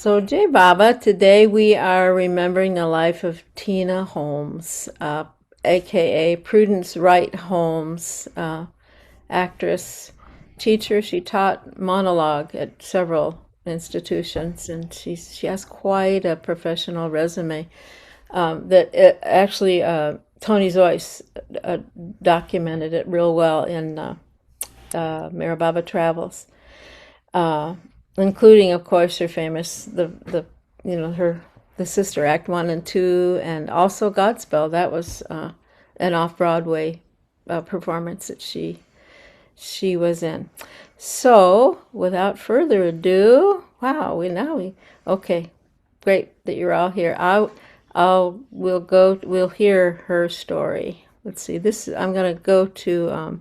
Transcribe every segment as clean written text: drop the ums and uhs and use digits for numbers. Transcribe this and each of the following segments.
So, Jay Baba, today we are remembering the life of Tina Holmes, aka Prudence Wright Holmes, actress, teacher. She taught monologue at several institutions, and she has quite a professional resume. Tony Zoyce documented it real well in Maribaba Travels. Uh, Including, of course, her famous her the Sister Act 1 and 2, and also Godspell. That was an off Broadway performance that she was in. So, without further ado, wow, we okay, great that you're all here. We'll hear her story. Let's see. I'm going to go to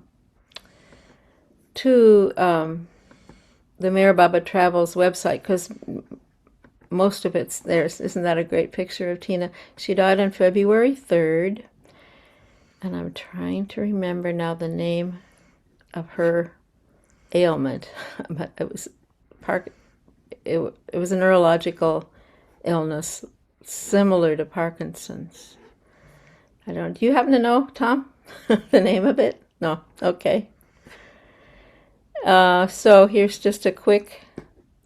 the Maribaba Travels website, because most of it's there. Isn't that a great picture of Tina? She died on February 3rd, and I'm trying to remember now the name of her ailment, but it was a neurological illness similar to Parkinson's. Do you happen to know, Tom, the name of it? No? Okay. So here's just a quick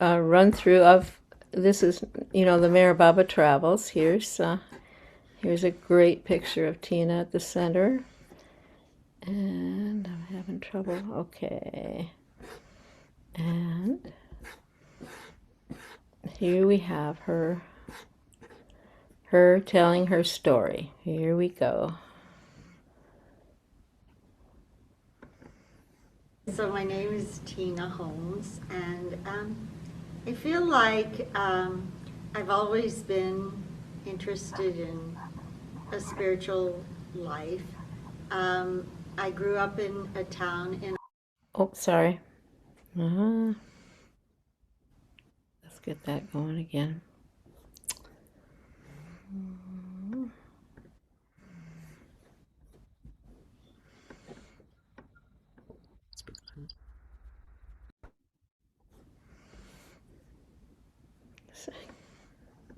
run through of this is the Maribaba Travels. Here's a great picture of Tina at the center, and I'm having trouble. Okay, and here we have her telling her story. Here we go. So my name is Tina Holmes, and I feel like I've always been interested in a spiritual life. I grew up in a town in... Oh, sorry. Let's get that going again.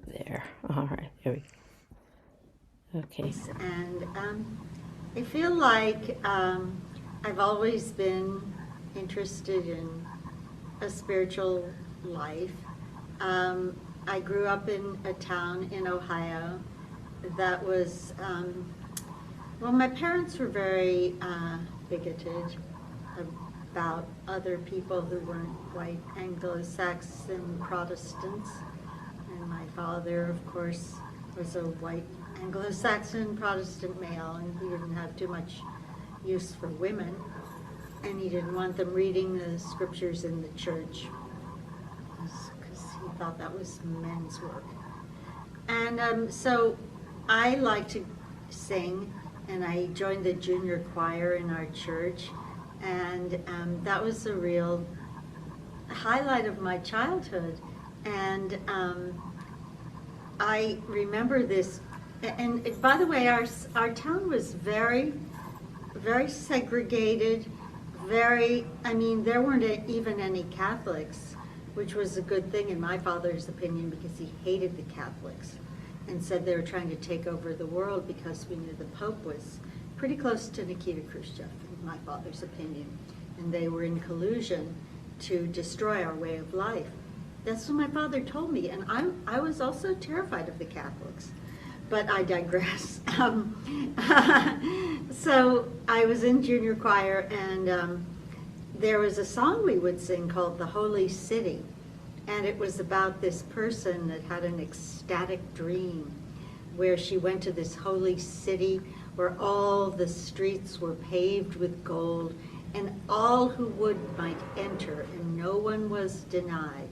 There. All right. There we go. Okay. And I feel like I've always been interested in a spiritual life. I grew up in a town in Ohio that was, well, my parents were very bigoted about other people who weren't white Anglo-Saxon Protestants. And my father, of course, was a white Anglo-Saxon Protestant male, and he didn't have too much use for women, and he didn't want them reading the scriptures in the church because he thought that was men's work. And so I like to sing, and I joined the junior choir in our church, and that was a real highlight of my childhood. And I remember this, and by the way, our town was very, very segregated, there weren't even any Catholics, which was a good thing in my father's opinion, because he hated the Catholics and said they were trying to take over the world, because we knew the Pope was pretty close to Nikita Khrushchev, in my father's opinion, and they were in collusion to destroy our way of life. That's what my father told me, and I was also terrified of the Catholics, but I digress. So I was in junior choir, and there was a song we would sing called "The Holy City," and it was about this person that had an ecstatic dream where she went to this holy city where all the streets were paved with gold, and all who would might enter, and no one was denied.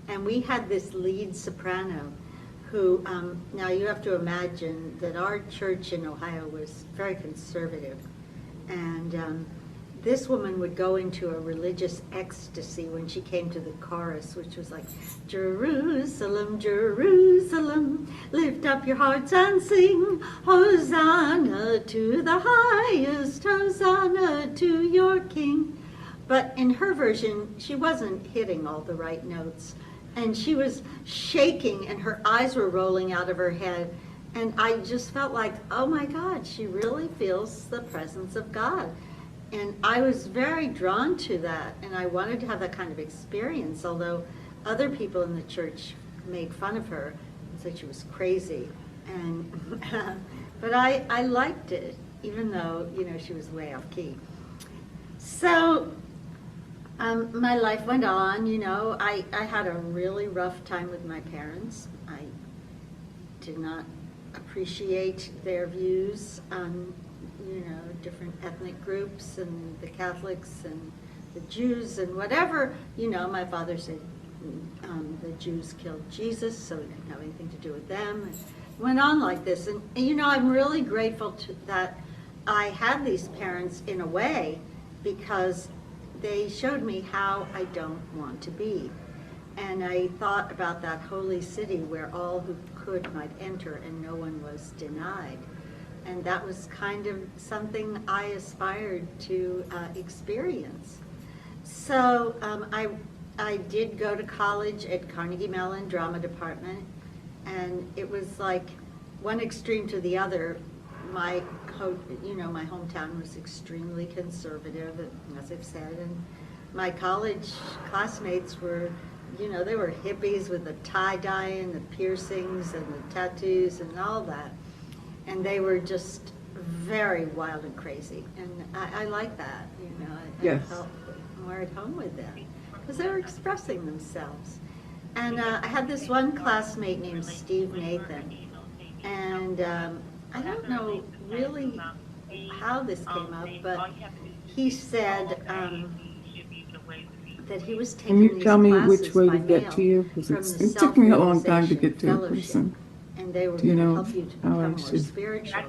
And we had this lead soprano who, now you have to imagine that our church in Ohio was very conservative. And this woman would go into a religious ecstasy when she came to the chorus, which was like, Jerusalem, Jerusalem, lift up your hearts and sing, Hosanna to the highest, Hosanna to your King. But in her version, she wasn't hitting all the right notes. And she was shaking and her eyes were rolling out of her head. And I just felt like, oh my God, she really feels the presence of God. And I was very drawn to that, and I wanted to have that kind of experience, although other people in the church made fun of her and said she was crazy. And but I liked it, even though, you know, she was way off key. So my life went on, you know. I had a really rough time with my parents. I did not appreciate their views on, you know, different ethnic groups and the Catholics and the Jews and whatever. You know, my father said the Jews killed Jesus, so we didn't have anything to do with them. And it went on like this. And you know, I'm really grateful that I had these parents in a way, because they showed me how I don't want to be. And I thought about that holy city where all who could might enter and no one was denied. And that was kind of something I aspired to experience. So I did go to college at Carnegie Mellon Drama Department, and it was like one extreme to the other. My hometown was extremely conservative, as I've said, and my college classmates were, you know, they were hippies with the tie-dye and the piercings and the tattoos and all that. And they were just very wild and crazy. And I like that, you know. I felt more at home with them because they were expressing themselves. And I had this one classmate named Steve Nathan. And I don't know really how this came up, but he said that he was taking Can you tell me which way to get to you? Because it took me a long time to get to a person. And they were Do you going to know help you to how become I more should? spiritual.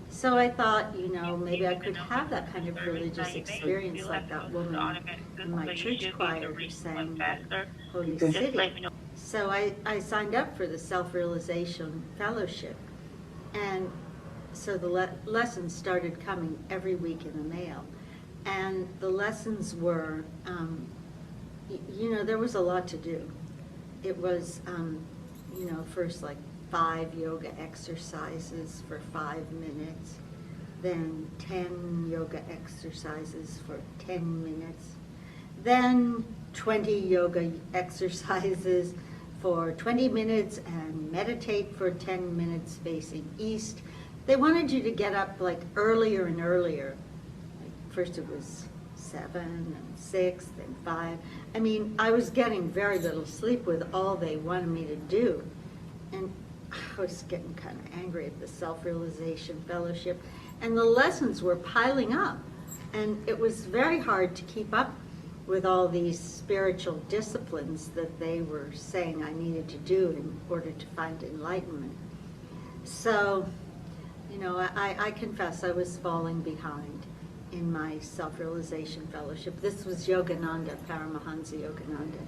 So I thought, you know, maybe I could have that kind of religious experience like that woman in my church choir who sang Holy City. So I signed up for the Self-Realization Fellowship. And so the lessons started coming every week in the mail. And the lessons were, you know, there was a lot to do. It was, you know, first like 5 yoga exercises for 5 minutes, then 10 yoga exercises for 10 minutes, then 20 yoga exercises for 20 minutes and meditate for 10 minutes facing east. They wanted you to get up like earlier and earlier. Like first it was 7 and 6, then 5. I mean, I was getting very little sleep with all they wanted me to do. And I was getting kind of angry at the Self-Realization Fellowship. And the lessons were piling up. And it was very hard to keep up with all these spiritual disciplines that they were saying I needed to do in order to find enlightenment. So, you know, I confess I was falling behind in my Self-Realization Fellowship. This was Yogananda, Paramahansa Yogananda.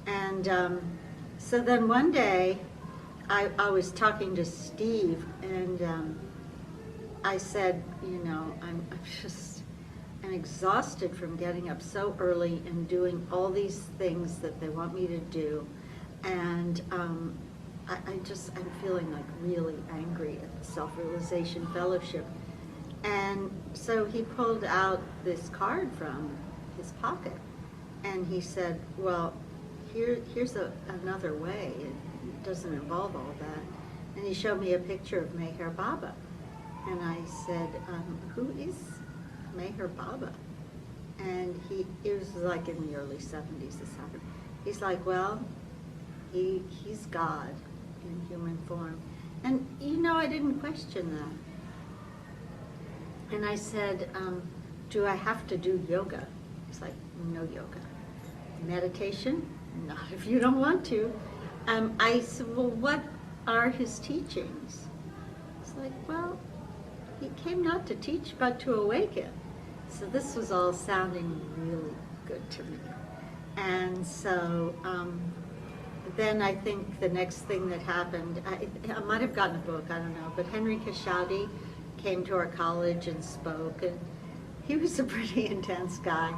And so then one day, I was talking to Steve, and I said, you know, I'm exhausted from getting up so early and doing all these things that they want me to do. And I'm feeling like really angry at the Self-Realization Fellowship. And so he pulled out this card from his pocket, and he said, well, here's another way. It doesn't involve all that. And he showed me a picture of Meher Baba. And I said, who is Meher Baba? And it was like in the early 70s this happened. He's like, well, he's God in human form. And you know, I didn't question that. And I said, do I have to do yoga? He's like, no yoga. Meditation? Not if you don't want to. I said, well, what are his teachings? It's like, well, he came not to teach, but to awaken. So this was all sounding really good to me. And so then I think the next thing that happened, I might have gotten a book, I don't know, but Henry Kashaudy came to our college and spoke, and he was a pretty intense guy.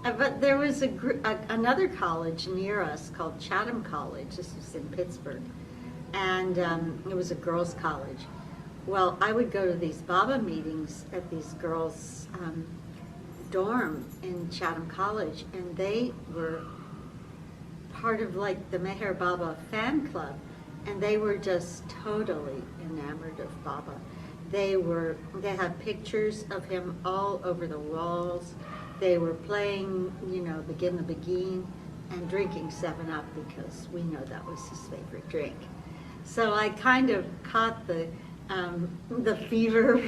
But there was another college near us called Chatham College. This was in Pittsburgh. And it was a girls' college. Well, I would go to these Baba meetings at these girls' dorm in Chatham College, and they were part of like the Meher Baba fan club, and they were just totally enamored of Baba. They had pictures of him all over the walls. They were playing, Begin the Begin, and drinking 7-Up because we know that was his favorite drink. So I kind of caught the fever,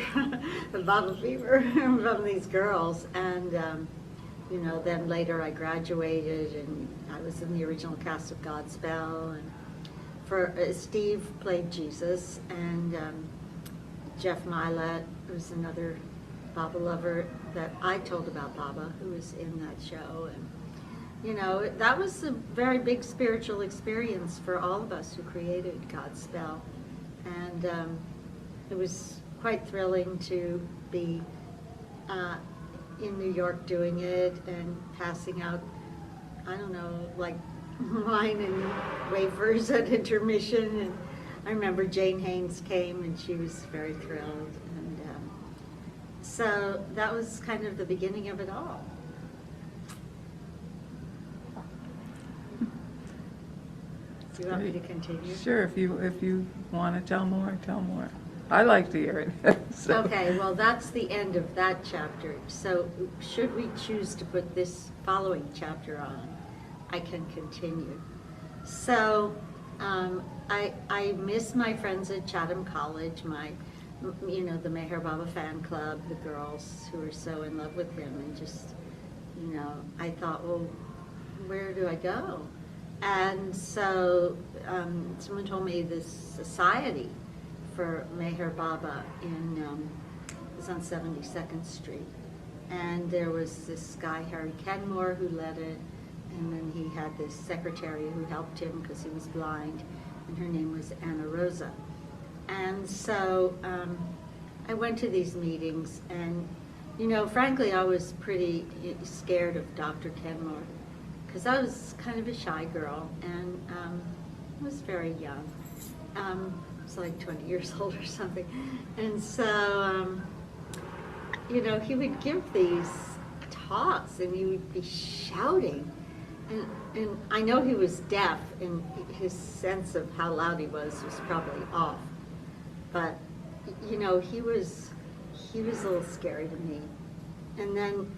the Baba fever from these girls, and then later I graduated and I was in the original cast of Godspell, and Steve played Jesus, and Jeff Milet was another Baba lover that I told about Baba, who was in that show, and that was a very big spiritual experience for all of us who created Godspell, and it was quite thrilling to be in New York doing it and passing out, I don't know, like wine and wafers at intermission, and I remember Jane Haynes came and she was very thrilled. So that was kind of the beginning of it all. Do you want me to continue? Sure, if you want to tell more, tell more. I like to hear it. So. Okay, well, that's the end of that chapter. So should we choose to put this following chapter on, I can continue. So I miss my friends at Chatham College, the Meher Baba fan club, the girls who were so in love with him, and just, I thought, well, where do I go? And so someone told me this society for Meher Baba it was on 72nd Street. And there was this guy, Harry Kenmore, who led it, and then he had this secretary who helped him because he was blind, and her name was Anna Rosa. And so I went to these meetings, and, frankly, I was pretty scared of Dr. Kenmore, because I was kind of a shy girl, and I was very young. I was like 20 years old or something. And so, he would give these talks, and he would be shouting. And I know he was deaf, and his sense of how loud he was probably off. But, he was a little scary to me. And then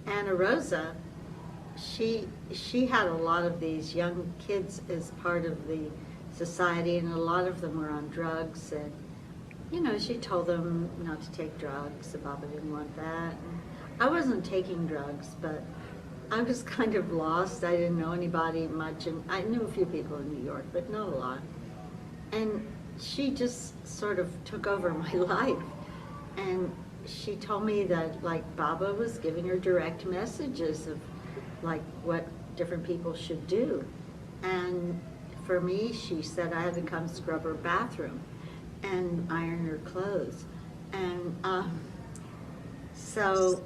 Anna Rosa, she had a lot of these young kids as part of the society, and a lot of them were on drugs, and she told them not to take drugs. Baba didn't want that. And I wasn't taking drugs, but I was kind of lost. I didn't know anybody much, and I knew a few people in New York, but not a lot. And she just sort of took over my life, and she told me that Baba was giving her direct messages of what different people should do. And for me, she said I had to come scrub her bathroom and iron her clothes. And so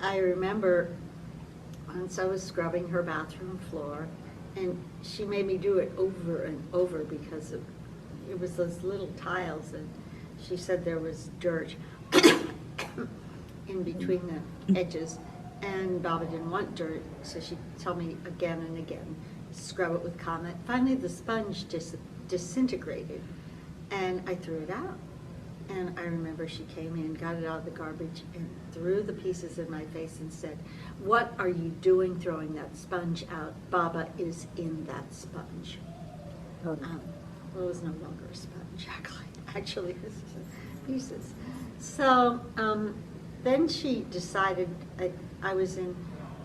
I remember once I was scrubbing her bathroom floor, and she made me do it over and over because it was those little tiles, and she said there was dirt in between the edges, and Baba didn't want dirt, so she told me again and again, scrub it with Comet. Finally, the sponge disintegrated, and I threw it out. And I remember she came in, got it out of the garbage, and threw the pieces in my face and said, "What are you doing throwing that sponge out? Baba is in that sponge." Well, it was no longer a sponge, actually this is pieces. So then she decided, I was in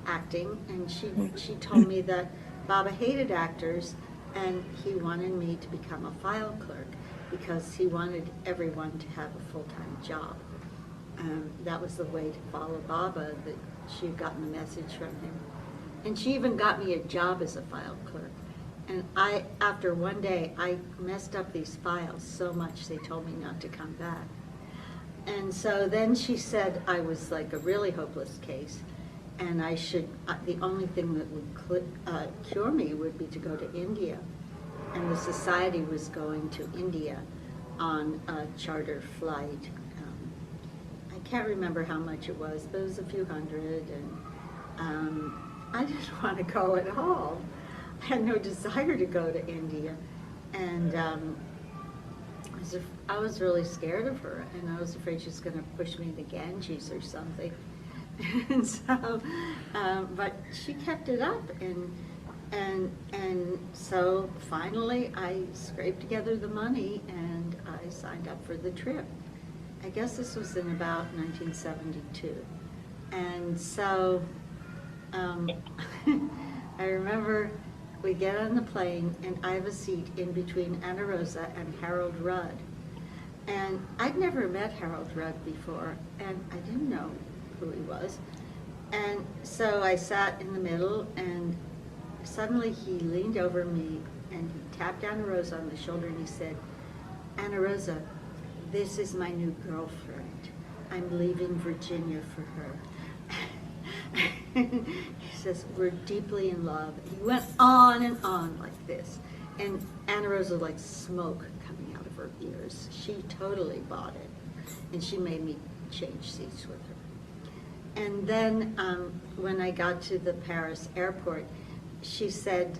acting, and she told me that Baba hated actors, and he wanted me to become a file clerk because he wanted everyone to have a full-time job. That was the way to follow Baba, that she had gotten the message from him. And she even got me a job as a file clerk. And after one day, I messed up these files so much they told me not to come back. And so then she said I was like a really hopeless case, and I should, the only thing that would cure me would be to go to India. And the society was going to India on a charter flight. I can't remember how much it was, but it was a few hundred, and I didn't want to go at all. I had no desire to go to India, and I was really scared of her, and I was afraid she was going to push me to Ganges or something. And so, but she kept it up, and so finally I scraped together the money and I signed up for the trip. I guess this was in about 1972. And so I remember we get on the plane and I have a seat in between Anna Rosa and Harold Rudd. And I'd never met Harold Rudd before, and I didn't know who he was. And so I sat in the middle, and suddenly he leaned over me and he tapped Anna Rosa on the shoulder and he said, "Anna Rosa, this is my new girlfriend. I'm leaving Virginia for her." He says, "We're deeply in love." He went on and on like this. And Anna Rosa, like smoke coming out of her ears. She totally bought it. And she made me change seats with her. And then when I got to the Paris airport, she said,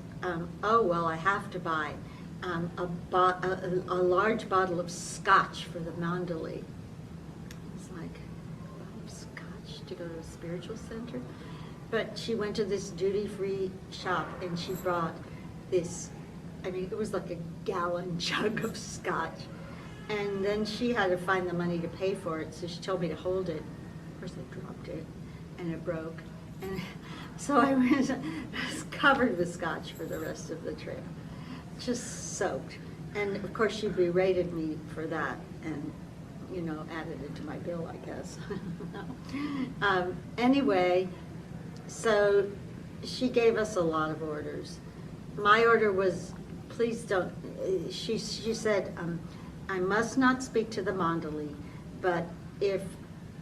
"Oh, well, I have to buy a large bottle of scotch for the Mandalay." It's like, a bottle of scotch to go to a spiritual center? But she went to this duty-free shop and she brought this, I mean, it was like a gallon jug of scotch. And then she had to find the money to pay for it, so she told me to hold it. Of course, I dropped it, and it broke. And so I was covered with scotch for the rest of the trip, just soaked. And of course, she berated me for that, and added it to my bill, I guess. Anyway, so she gave us a lot of orders. My order was, please don't. She said, I must not speak to the Mandalay, but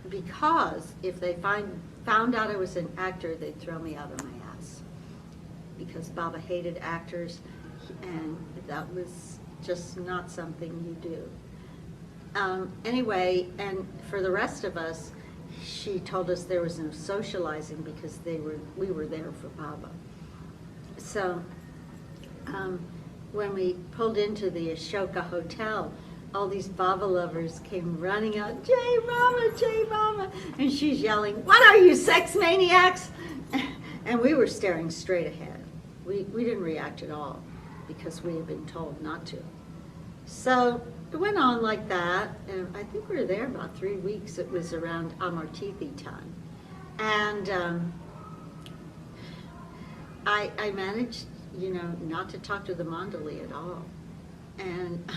because if they found out I was an actor, they'd throw me out of my ass. Because Baba hated actors, and that was just not something you do. Anyway, and for the rest of us, she told us there was no socializing because we were there for Baba. So when we pulled into the Ashoka Hotel, all these Baba lovers came running out, "Jai Mama, Jai Mama," and she's yelling, "What are you, sex maniacs?" And we were staring straight ahead. We didn't react at all because we had been told not to. So it went on like that, and I think we were there about 3 weeks. It was around Amartithi time. And I managed, not to talk to the Mandalay at all. And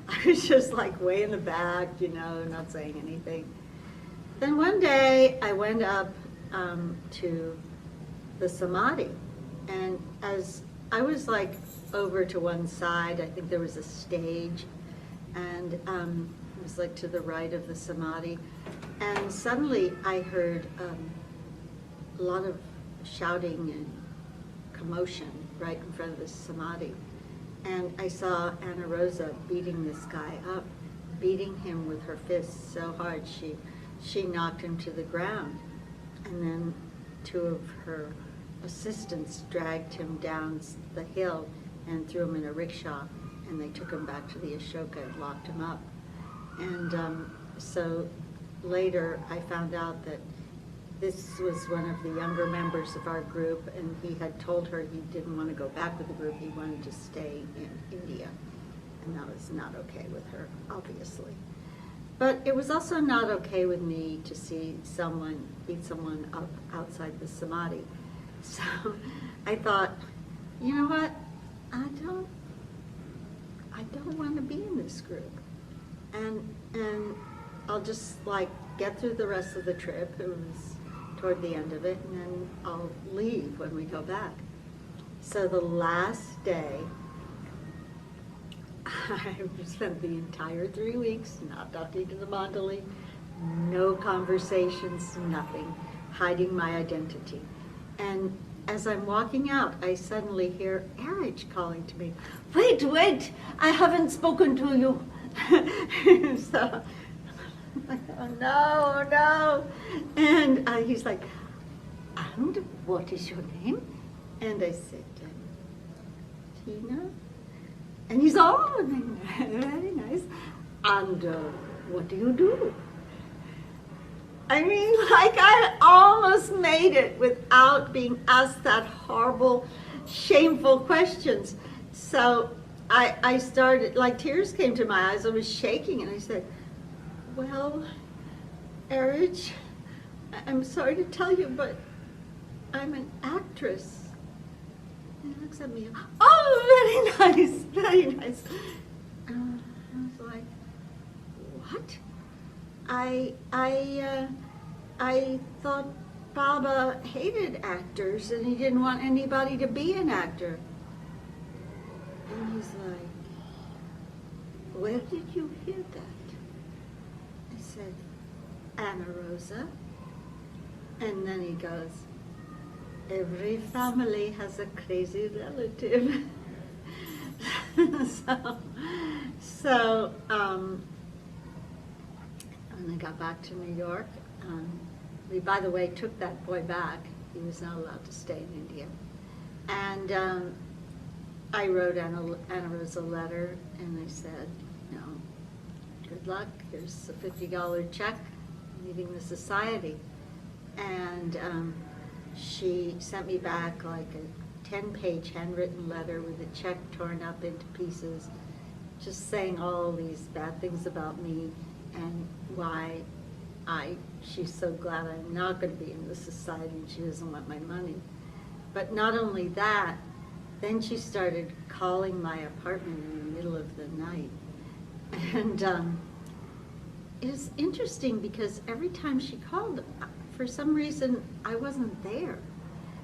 I was just like way in the back, not saying anything. Then one day I went up to the Samadhi, and as I was like over to one side, I think there was a stage, and it was like to the right of the Samadhi, and suddenly I heard a lot of shouting and commotion right in front of the Samadhi. And I saw Anna Rosa beating this guy up, beating him with her fists so hard she knocked him to the ground. And then 2 of her assistants dragged him down the hill and threw him in a rickshaw, and they took him back to the Ashoka and locked him up. And so later I found out that this was one of the younger members of our group, and he had told her he didn't want to go back with the group, he wanted to stay in India. And that was not okay with her, obviously. But it was also not okay with me to see someone beat someone up outside the Samadhi. So I thought, you know what, I don't want to be in this group. And I'll just like get through the rest of the trip. It was toward the end of it, and then I'll leave when we go back. So the last day, I spent the entire 3 weeks not talking to the Mandalay, no conversations, nothing. hiding my identity. And as I'm walking out, I suddenly hear Erich calling to me, "Wait, wait, I haven't spoken to you." So, I'm like, oh no, no. And he's like, "And what is your name?" And I said, "Tina." And he's, "Oh, very nice. And what do you do?" I mean, like, I almost made it without being asked that horrible, shameful questions. So I started, like, tears came to my eyes. I was shaking, and I said, "Well, Erich, I'm sorry to tell you, but I'm an actress." And he looks at me, "Oh, very nice, very nice." I was like, "What? I thought Baba hated actors and he didn't want anybody to be an actor." And he's like, "Where did you hear that?" I said, "Anna Rosa." And then he goes, "Every family has a crazy relative." So when I got back to New York, we, by the way, took that boy back. He was not allowed to stay in India. And I wrote Anna Rosa a letter, and I said, you know, "Good luck. Here's a $50 check. I'm leaving the society." And she sent me back like a 10-page handwritten letter with a check torn up into pieces, just saying all these bad things about me and why she's so glad I'm not going to be in the society and she doesn't want my money. But not only that, then she started calling my apartment in the middle of the night. And it was interesting because every time she called, for some reason, I wasn't there.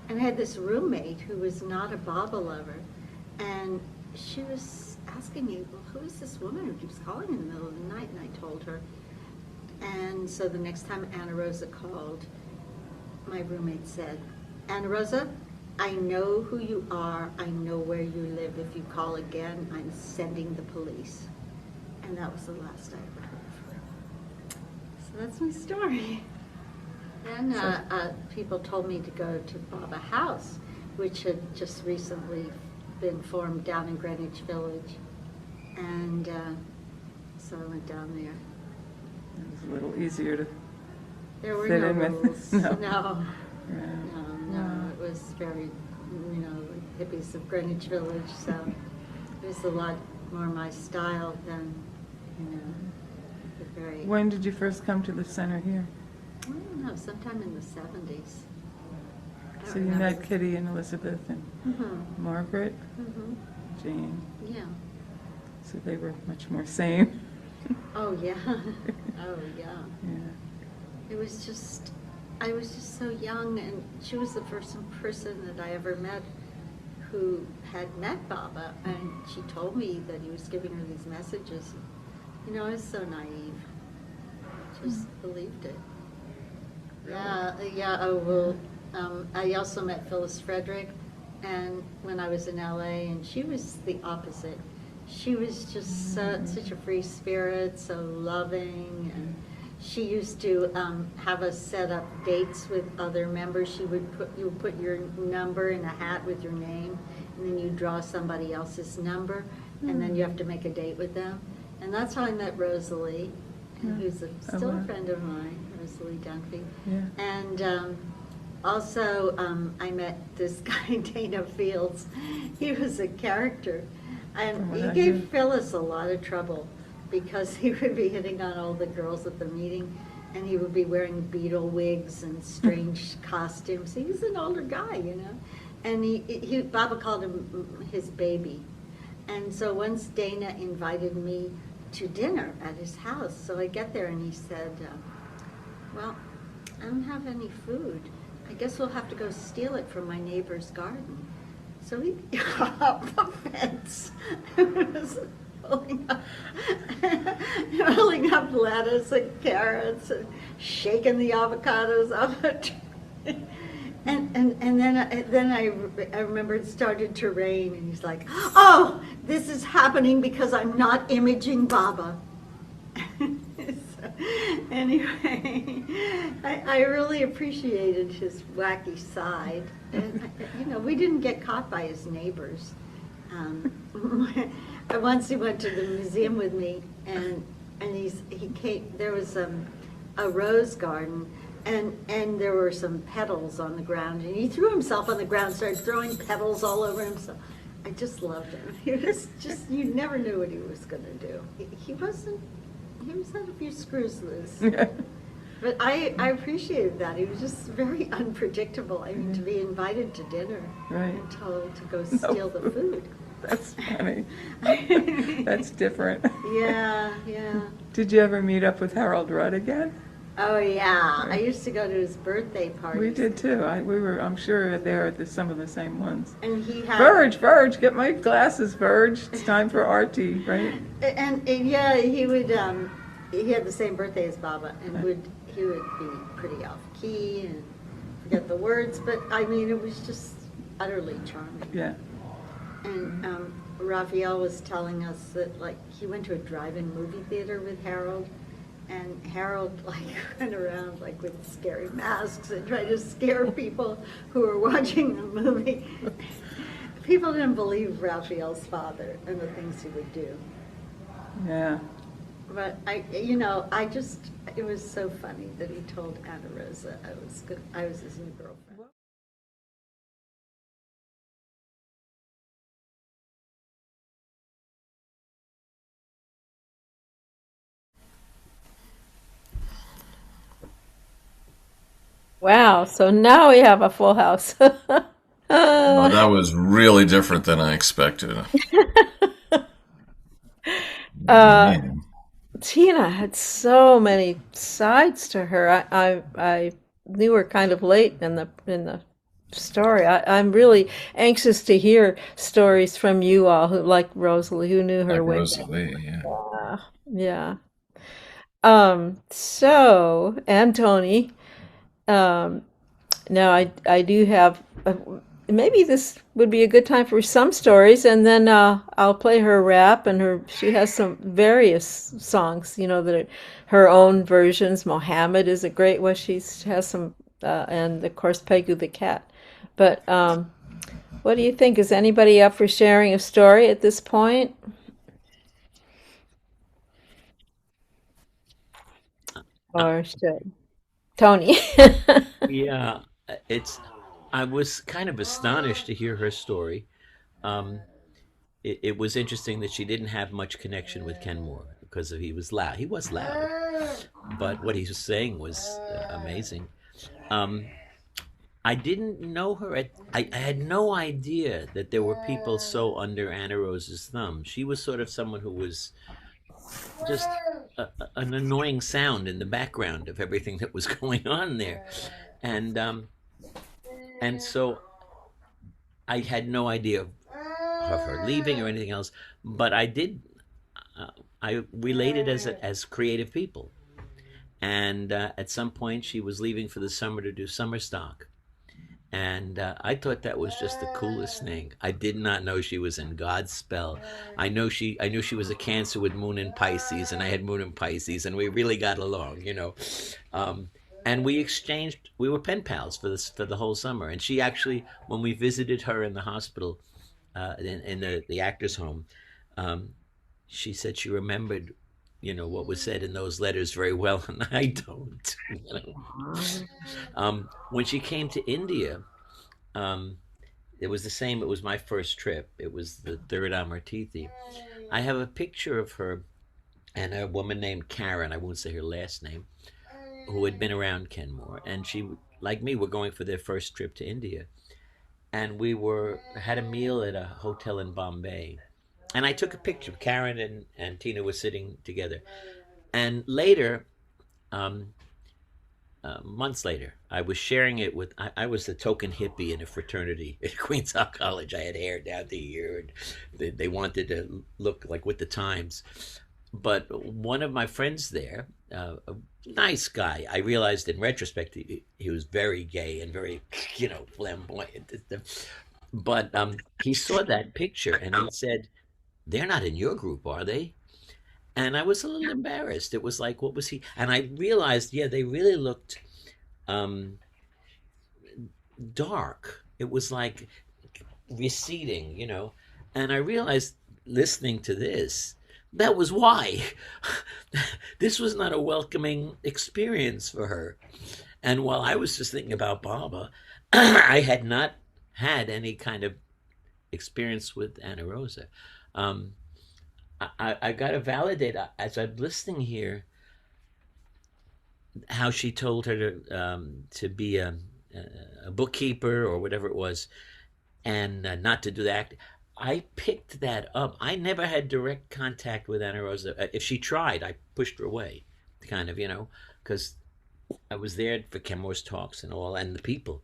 And I had this roommate who was not a Baba lover, and she was asking me, "Well, who is this woman who keeps calling in the middle of the night?" And I told her. And so the next time Anna Rosa called, my roommate said, "Anna Rosa, I know who you are. I know where you live. If you call again, I'm sending the police." And that was the last I ever heard of her. So that's my story. Then people told me to go to Baba House, which had just recently been formed down in Greenwich Village. And so I went down there. It was a little easier to There were fit no in with. rules. No. No. Right. No. It was very, like hippies of Greenwich Village, so it was a lot more my style than, the very... When did you first come to the center here? I don't know, sometime in the 70s. So you met Kitty and Elizabeth and Mm-hmm. Margaret, Mm-hmm. Jane. Yeah. So they were much more sane. Oh, yeah. Oh, yeah. Yeah. It was just, I was just so young, and she was the first person that I ever met who had met Baba, and she told me that he was giving her these messages. I was so naive. Just believed it. Yeah, oh, well, I also met Phyllis Frederick, and when I was in LA, and she was the opposite. She was just such a free spirit, so loving, and she used to have us set up dates with other members. You would put your number in a hat with your name, and then you draw somebody else's number, and then you have to make a date with them. And that's how I met Rosalie, who's still a friend of mine, Rosalie Dunphy. Yeah. And also I met this guy, Dana Fields. He was a character. And he gave Phyllis a lot of trouble because he would be hitting on all the girls at the meeting, and he would be wearing beetle wigs and strange costumes. He was an older guy, And Baba called him his baby. And so once Dana invited me to dinner at his house. So I get there and he said, "Well, I don't have any food. I guess we'll have to go steal it from my neighbor's garden." So he got up the fence and was pulling up lettuce and carrots and shaking the avocados off a tree. And then I remember it started to rain, and he's like, "Oh, this is happening because I'm not imaging Baba." So, anyway, I really appreciated his wacky side, and we didn't get caught by his neighbors. Once he went to the museum with me, and he came. There was a rose garden, and there were some petals on the ground, and he threw himself on the ground, started throwing petals all over himself. I just loved him. He was just, you never knew what he was going to do. He was had a few screws loose. But I appreciated that. He was just very unpredictable. I mean, to be invited to dinner and told to go steal the food. That's funny. That's different. Yeah. Did you ever meet up with Harold Rudd again? Oh yeah, I used to go to his birthday parties. We did too. I'm sure there are some of the same ones. And he had Verge, get my glasses, Verge. It's time for RT, right? And yeah, he would. He had the same birthday as Baba, and he would be pretty off key and forget the words. But I mean, it was just utterly charming. Yeah. And Raphael was telling us that like he went to a drive-in movie theater with Harold. And Harold went around with scary masks and tried to scare people who were watching the movie. People didn't believe Raphael's father and the things he would do. Yeah. But it was so funny that he told Anna Rosa I was his new girlfriend. Wow, so now we have a full house. Oh, that was really different than I expected. Man. Tina had so many sides to her. I knew her kind of late in the story. I'm really anxious to hear stories from you all who like Rosalie, who knew her Like way Rosalie, yeah. back. Yeah. So, and Tony. Um, Now I do have maybe this would be a good time for some stories, and then I'll play her rap, and she has some various songs, that are her own versions. Mohammed is a great one. She has some, and of course Pegu the cat. But what do you think? Is anybody up for sharing a story at this point? Or should Tony? Yeah, it's. I was kind of astonished to hear her story. Um, it was interesting that she didn't have much connection with Kenmore because he was loud. He was loud, but what he was saying was amazing. Um, I didn't know her. I had no idea that there were people so under Anna Rose's thumb. She was sort of someone who was just an annoying sound in the background of everything that was going on there, and so I had no idea of her leaving or anything else. But I did. Uh, I related as creative people, and at some point she was leaving for the summer to do summer stock. And I thought that was just the coolest thing. I did not know she was in God's spell. I knew she was a Cancer with Moon in Pisces, and I had Moon in Pisces, and we really got along. And we exchanged. We were pen pals for the whole summer. And she actually, when we visited her in the hospital, in the actor's home, um, she said she remembered, what was said in those letters very well, and I don't. When she came to India, um, it was the same. It was my first trip. It was the third Amartithi. I have a picture of her and a woman named Karen, I won't say her last name, who had been around Kenmore. And she, like me, were going for their first trip to India. And we had a meal at a hotel in Bombay. And I took a picture. Karen and Tina were sitting together. And later, months later, I was sharing it with, I was the token hippie in a fraternity at Queens Hall College. I had hair down to here, and they wanted to look like with the times. but one of my friends there, a nice guy, I realized in retrospect he was very gay and very, flamboyant. But he saw that picture and he said, "They're not in your group, are they?" And I was a little embarrassed. It was like, what was he? And I realized, yeah, they really looked um, dark. It was like receding, And I realized listening to this, that was why. This was not a welcoming experience for her. And while I was just thinking about Baba, I had not had any kind of experience with Anna Rosa. Um, I got to validate as I'm listening here how she told her to be a bookkeeper or whatever it was, and not to do that. I picked that up. I never had direct contact with Anna Rosa. If she tried, I pushed her away, kind of, because I was there for Kenmore's talks and all, and the people.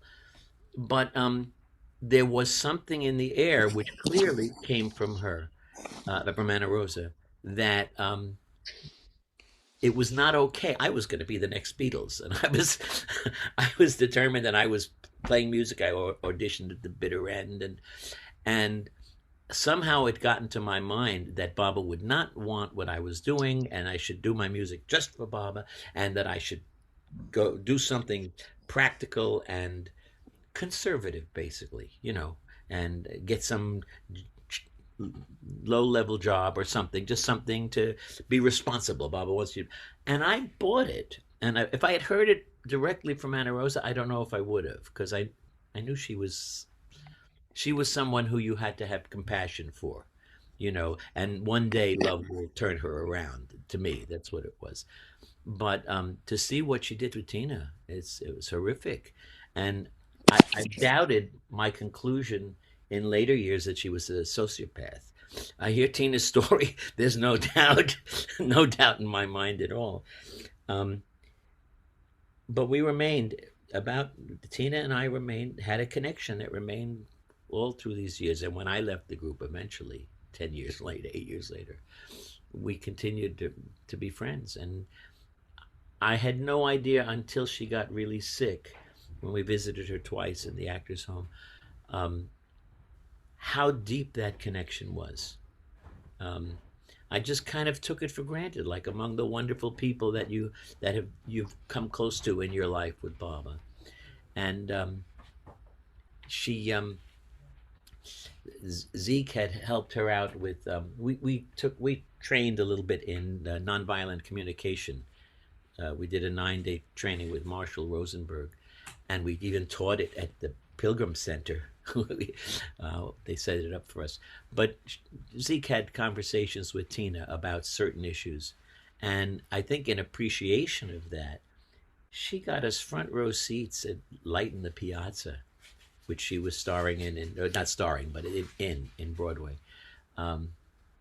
But there was something in the air which clearly came from her, from Anna Rosa, that it was not okay. I was going to be the next Beatles, and I was determined, and I was playing music. I auditioned at the bitter end, and somehow it got into my mind that Baba would not want what I was doing, and I should do my music just for Baba, and that I should go do something practical and conservative, basically, and get some low level job or something, just something to be responsible. Baba wants you. And I bought it. And if I had heard it directly from Anna Rosa, I don't know if I would have, because I knew she was someone who you had to have compassion for, and one day love will turn her around. To me, that's what it was. But to see what she did with Tina, it was horrific. And I doubted my conclusion in later years that she was a sociopath. I hear Tina's story. There's no doubt, no doubt in my mind at all. But we remained Tina and I had a connection that remained all through these years. And when I left the group eventually, 10 years later, 8 years later, we continued to be friends. And I had no idea until she got really sick, when we visited her twice in the Actors Home, how deep that connection was. I just kind of took it for granted, like among the wonderful people that you've come close to in your life with Baba. And she Zeke had helped her out with we trained a little bit in nonviolent communication. We did a 9-day training with Marshall Rosenberg, and we even taught it at the Pilgrim Center. They set it up for us. But Zeke had conversations with Tina about certain issues, and I think in appreciation of that, she got us front row seats at Light in the Piazza, which she was starring in not starring, but in Broadway.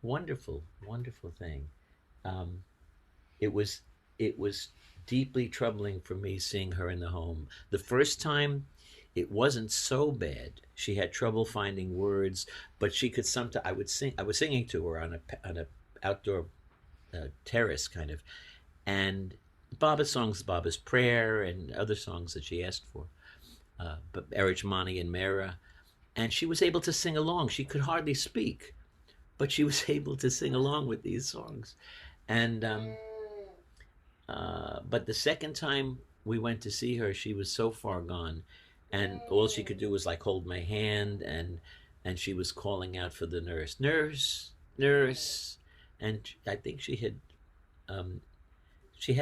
Wonderful, wonderful thing. It was deeply troubling for me seeing her in the home. The first time, it wasn't so bad. She had trouble finding words, but she could sometimes. I was singing to her on a outdoor terrace, kind of, and Baba's songs, Baba's Prayer, and other songs that she asked for, but Erich Mani and Mera, and she was able to sing along. She could hardly speak, but she was able to sing along with these songs, and but the second time we went to see her, she was so far gone, and all she could do was like hold my hand, and she was calling out for the nurse, nurse, nurse, and I think she had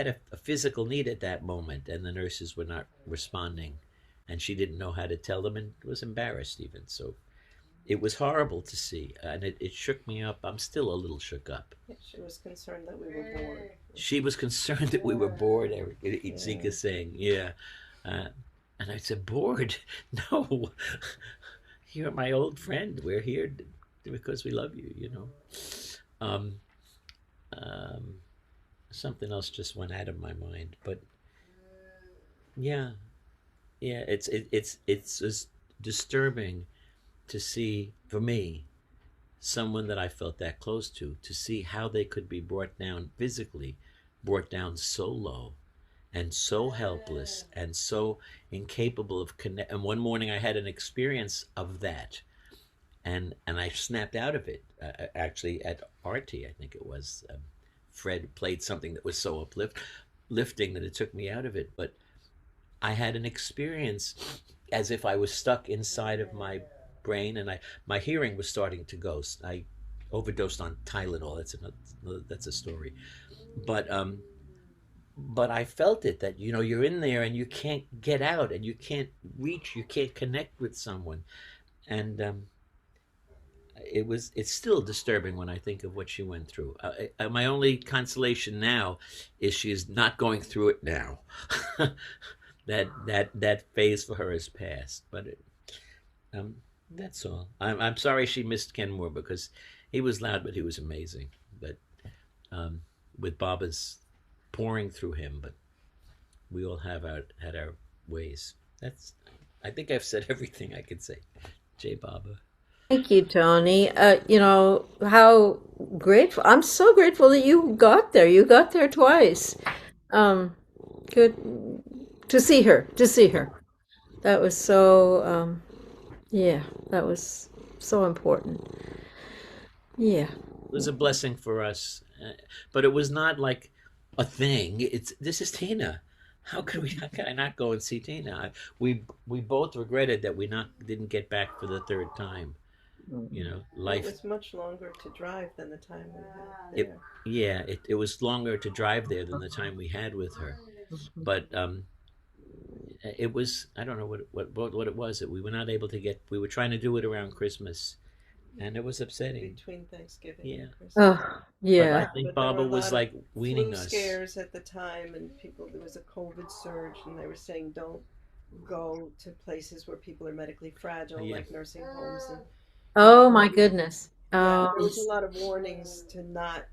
a physical need at that moment, and the nurses were not responding, and she didn't know how to tell them, and was embarrassed even. So it was horrible to see, and it shook me up. I'm still a little shook up. She was concerned that we were bored. She was concerned that we were bored, Zeke is saying, yeah. And I said, bored? No. You're my old friend. We're here because we love you, Something else just went out of my mind. But, yeah, it's just disturbing to see, for me, someone that I felt that close to see how they could be brought down physically, brought down so low and so helpless and so incapable of connect. And one morning I had an experience of that, and I snapped out of it. Actually, at RT, I think it was, Fred played something that was so uplifting that it took me out of it. But I had an experience as if I was stuck inside of my brain, and my hearing was starting to go. I overdosed on Tylenol. That's a story. But but I felt it, that you're in there and you can't get out, and you can't connect with someone, and it's still disturbing when I think of what she went through. My only consolation now is she is not going through it now. That phase for her has passed, but that's all. I'm sorry she missed Kenmore, because he was loud, but he was amazing. But with Baba's pouring through him, but we all had our ways. I think I've said everything I could say. Jay Baba. Thank you, Tony. How grateful. I'm so grateful that you got there. You got there twice. Um, Good to see her. To see her. That was so, yeah, that was so important. Yeah. It was a blessing for us, but it was not like a thing. This is Tina. How can I not go and see Tina? We both regretted that we not didn't get back for the third time. It Life. was much longer to drive than the time we had It there. Yeah, it was longer to drive there than the time we had with her. But it was, I don't know what it was, that we were not able to get. We were trying to do it around Christmas, and it was upsetting. Between Thanksgiving Yeah. and Christmas. Oh, But I yeah. think But there were Baba a was lot like of weaning flu us. scares at the time, and there was a COVID surge, and they were saying don't go to places where people are medically fragile, Yeah. like nursing homes. And Oh my goodness. yeah, there was a lot of warnings to not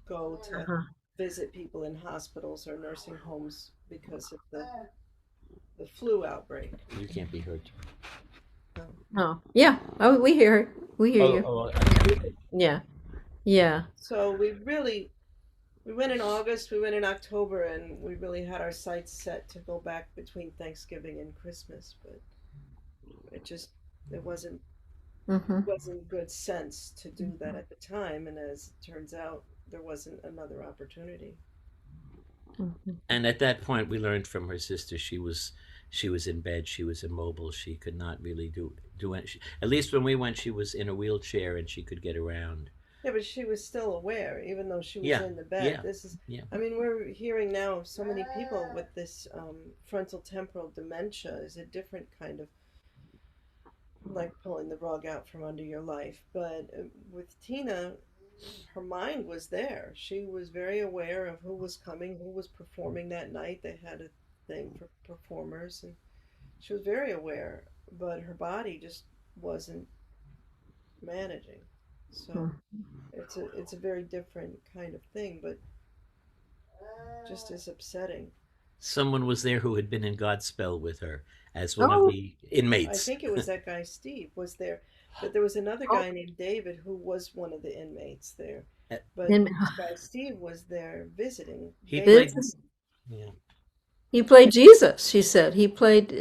go to Uh-huh. visit people in hospitals or nursing homes because of the flu outbreak. You can't be hurt. Oh, yeah. Oh, we hear it. We hear you. Oh, Yeah. Yeah. So we went in August, we went in October, and we really had our sights set to go back between Thanksgiving and Christmas, but it Mm-hmm. wasn't good sense to do that at the time, and as it turns out, there wasn't another opportunity. Mm-hmm. and at that point, we learned from her sister she was in bed, she was immobile, she could not really do it. At least when we went, she was in a wheelchair and she could get around. Yeah, but she was still aware, even though she was Yeah, in the bed. yeah, This is, yeah. I mean, we're hearing now of so many people with this frontal temporal dementia is a different kind of like pulling the rug out from under your life. But with Tina, her mind was there. She was very aware of who was coming, who was performing that night. They had a thing for performers, and she was very aware, but her body just wasn't managing. So it's a very different kind of thing, but just as upsetting. Someone was there who had been in Godspell with her as one of Oh, the I inmates. think it was that guy Steve was there, but there was another oh, guy named David who was one of the inmates there. Uh, But and this guy Steve was there visiting. He David, played. this, Yeah, he played Jesus, she said. He played,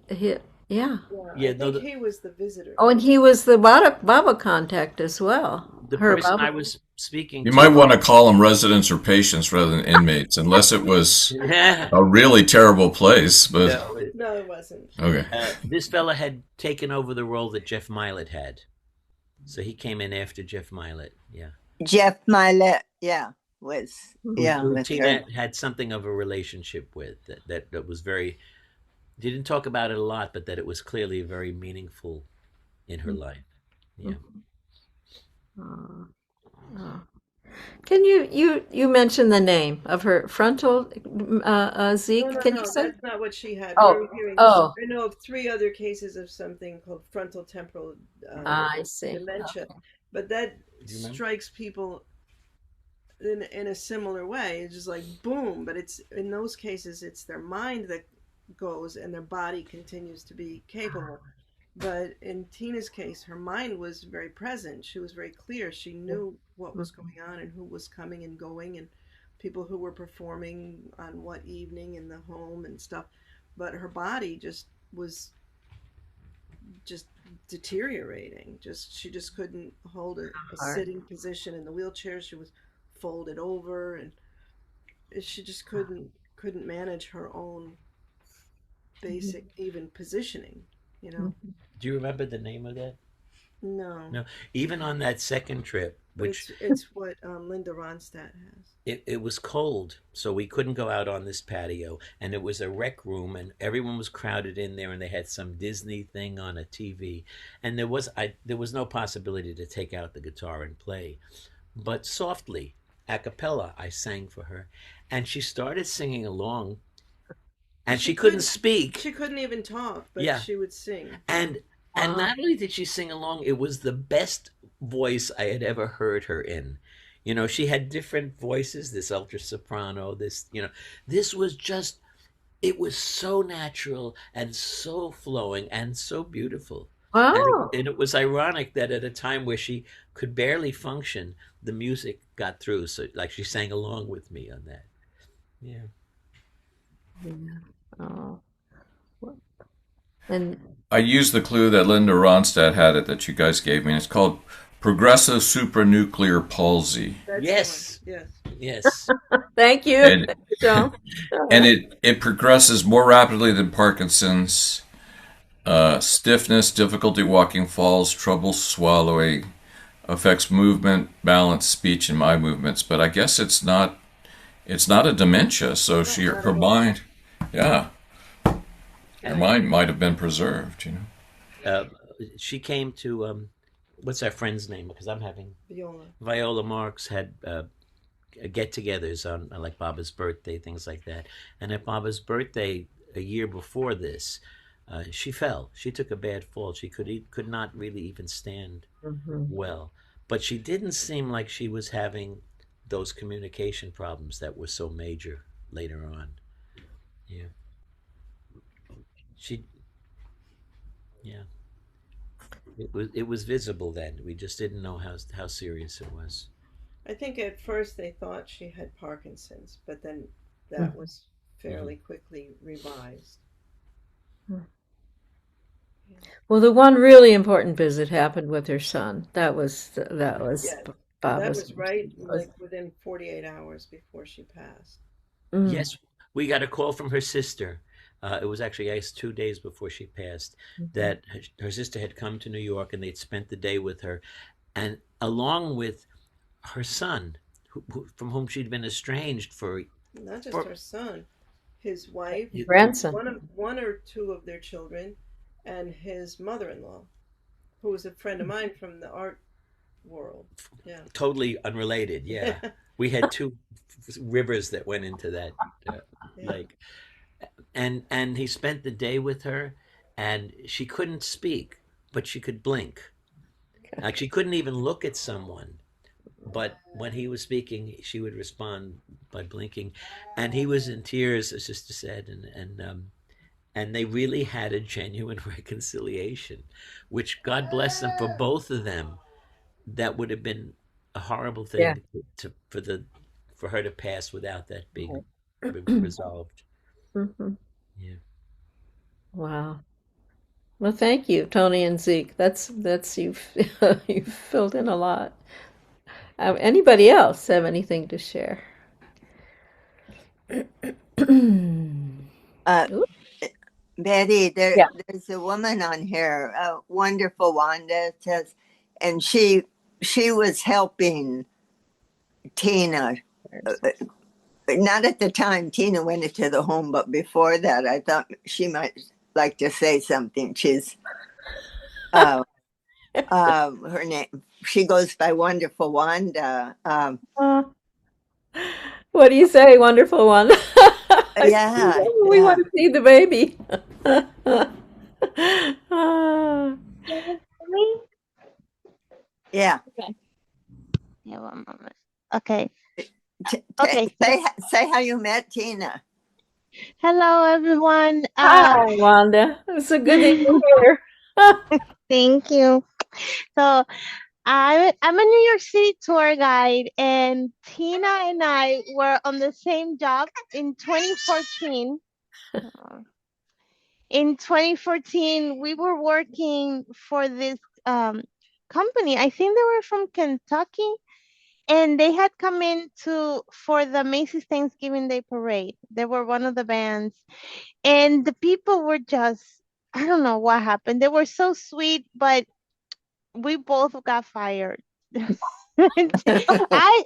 yeah. yeah, I yeah. No, think he was the visitor. Oh, and he was the Baba contact as well. the Her person I Baba. was speaking You might to. want to call them residents or patients rather than inmates, unless it was Yeah. a really terrible place. But No, No, it wasn't. okay. this fella had taken over the role that Jeff Milet had, so he came in after Jeff Milet. Yeah, Jeff Milet, was who with Tina her. had something of a relationship with. That was very. He didn't talk about it a lot, but that it was clearly very meaningful in her life. Yeah. Uh, uh. Can you mention the name of her frontal, No, Zeke? no, Can you no, say? that's not what she had. Oh, We're hearing. oh, I know of 3 other cases of something called frontal temporal I see. dementia, Okay. but that Do you remember? strikes people in a similar way. It's just like boom, but it's in those cases it's their mind that goes and their body continues to be capable. But in Tina's case, her mind was very present. She was very clear. She knew what was going on and who was coming and going and people who were performing on what evening in the home and stuff. But her body just was just deteriorating. She just couldn't hold a sitting position in the wheelchair. She was folded over, and she just couldn't manage her own basic even positioning, you know. Do you remember the name of that? No. No. Even on that second trip, which it's what Linda Ronstadt has. it was cold, so we couldn't go out on this patio, and it was a rec room, and everyone was crowded in there, and they had some Disney thing on a TV, and there was no possibility to take out the guitar and play, but softly, a cappella, I sang for her, and she started singing along, and she couldn't speak. She couldn't even talk, but Yeah. she would sing. And not only did she sing along, it was the best voice I had ever heard her in. You know, she had different voices, this ultra soprano, this was just, it was so natural and so flowing and so beautiful. Wow. And it was ironic that at a time where she could barely function, the music got through. So, like, she sang along with me on that. Yeah. Oh. And I used the clue that Linda Ronstadt had it that you guys gave me. And it's called progressive supranuclear palsy. That's Yes. the one. Yes. thank you. And, Thank you, Joan. and it progresses more rapidly than Parkinson's. Stiffness, difficulty walking, falls, trouble swallowing, affects movement, balance, speech, and eye movements. But I guess it's not a dementia. So her mind, yeah, her mind might have been preserved. You know. She came to what's our friend's name? Because I'm having Viola Marx had get-togethers on like Baba's birthday, things like that. And at Baba's birthday a year before this, she fell. She took a bad fall. She could not really even stand well. But she didn't seem like she was having those communication problems that were so major later on. Yeah. Yeah. It was visible then. We just didn't know how serious it was. I think at first they thought she had Parkinson's, but then that was fairly quickly revised. Well, the one really important visit happened with her son. That was Yes. Bob That was right, like within 48 hours before she passed. Yes, we got a call from her sister. It was actually, I guess, 2 days before she passed, that her sister had come to New York and they'd spent the day with her, and along with her son, from whom she'd been estranged for Not just her son, his wife, grandson. one or two of their children, and his mother-in-law, who was a friend of mine from the art world. Yeah. Totally unrelated. Yeah. We had two rivers that went into that lake. And he spent the day with her, and she couldn't speak, but she could blink. Like, she couldn't even look at someone, but when he was speaking, she would respond by blinking. And he was in tears, as sister said, and they really had a genuine reconciliation, which, God bless them, for both of them. That would have been a horrible thing for her to pass without that being resolved. Yeah. Wow. Well, thank you, Tony and Zeke. That's you've you've filled in a lot. Anybody else have anything to share? Betty, there's a woman on here, Wonderful Wanda, it says, and she was helping Tina. Not at the time Tina went into the home, but before that, I thought she might like to say something. She's her name. She goes by Wonderful Wanda. What do you say, wonderful one? Yeah, we want to see the baby. Yeah. Okay. Yeah, one moment. Okay. Okay. Say how you met Tina. Hello, everyone. Hi, Wanda. It's so good to hear. Thank you. So I'm a New York City tour guide, and Tina and I were on the same job in 2014. In 2014, we were working for this um, company. I think they were from Kentucky, and they had come in to for the Macy's Thanksgiving Day Parade. They were one of the bands, and the people were just, I don't know what happened. They were so sweet, but we both got fired. I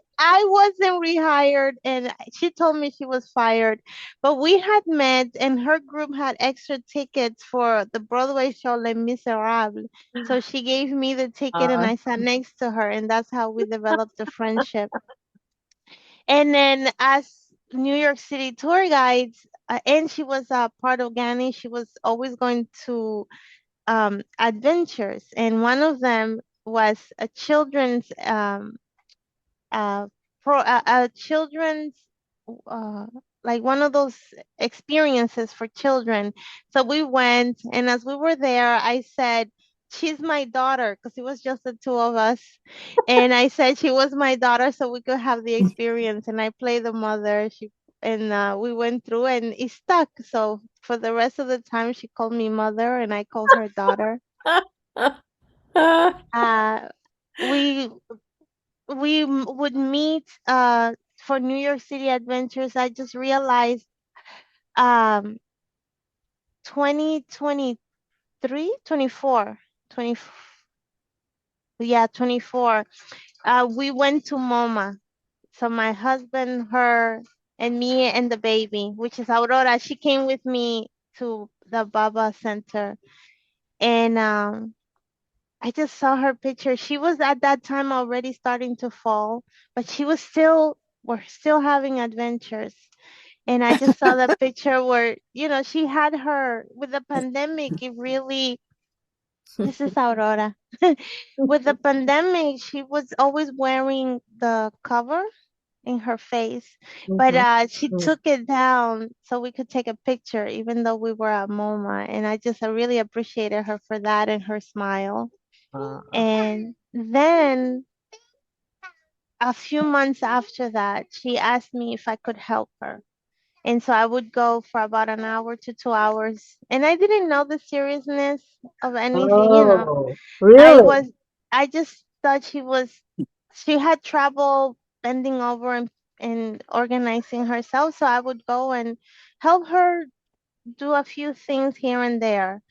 wasn't rehired, and she told me she was fired, but we had met, and her group had extra tickets for the Broadway show Les Miserables. So she gave me the ticket, and I sat next to her, and that's how we developed a friendship. And then as New York City tour guides, and she was a part of Gani, she was always going to adventures, and one of them was a children's uh, children's uh, like one of those experiences for children. So we went, and as we were there, I said, "She's my daughter," because it was just the two of us, and I said she was my daughter so we could have the experience. And I played the mother. We went through, and it stuck. So for the rest of the time, she called me mother, and I called her daughter. Uh, we would meet for New York City adventures. I just realized um 2023, 24, 20, yeah, 24. We went to MoMA. So my husband, her, and me and the baby, which is Aurora, she came with me to the Baba Center. And I just saw her picture. She was at that time already starting to fall, but we're still having adventures. And I just saw the picture where, she had her with the pandemic. This is Aurora. With the pandemic, she was always wearing the cover in her face, but she took it down so we could take a picture, even though we were at MoMA. And I really appreciated her for that and her smile. And then a few months after that, she asked me if I could help her. And so I would go for about an hour to 2 hours. And I didn't know the seriousness of anything. Oh, I really? was, I just thought she had trouble bending over and organizing herself. So I would go and help her do a few things here and there.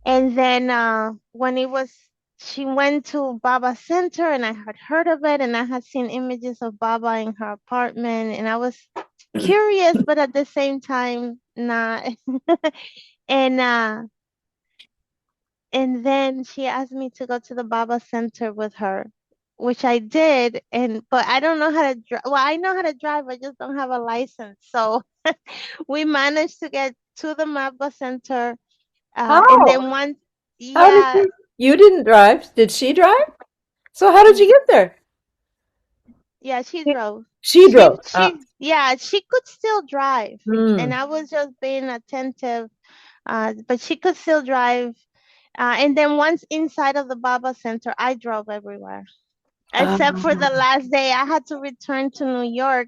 And then she went to Baba Center, and I had heard of it, and I had seen images of Baba in her apartment, and I was curious, but at the same time, not. and and then she asked me to go to the Baba Center with her, which I did. But I don't know how to drive. Well, I know how to drive, I just don't have a license. So we managed to get to the Baba Center. And How? then once, How did yeah, you didn't drive? Did she drive? So how did you get there? yeah, she drove. She drove. Yeah, she could still drive. And Mm. I was just being attentive, but she could still drive. And then once inside of the Baba Center, I drove everywhere. Except for the last day, I had to return to New York.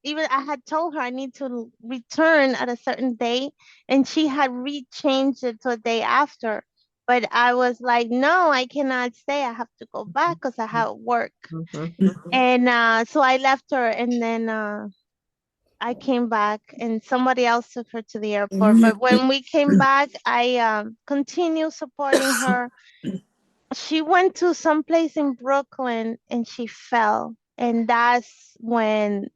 Even I had told her I need to return at a certain day, and she had rechanged it to a day after. But I was like, no, I cannot stay. I have to go back because I have work. And so I left her, and then I came back, and somebody else took her to the airport. But when we came back, I continued supporting her. She went to some place in Brooklyn, and she fell. And that's when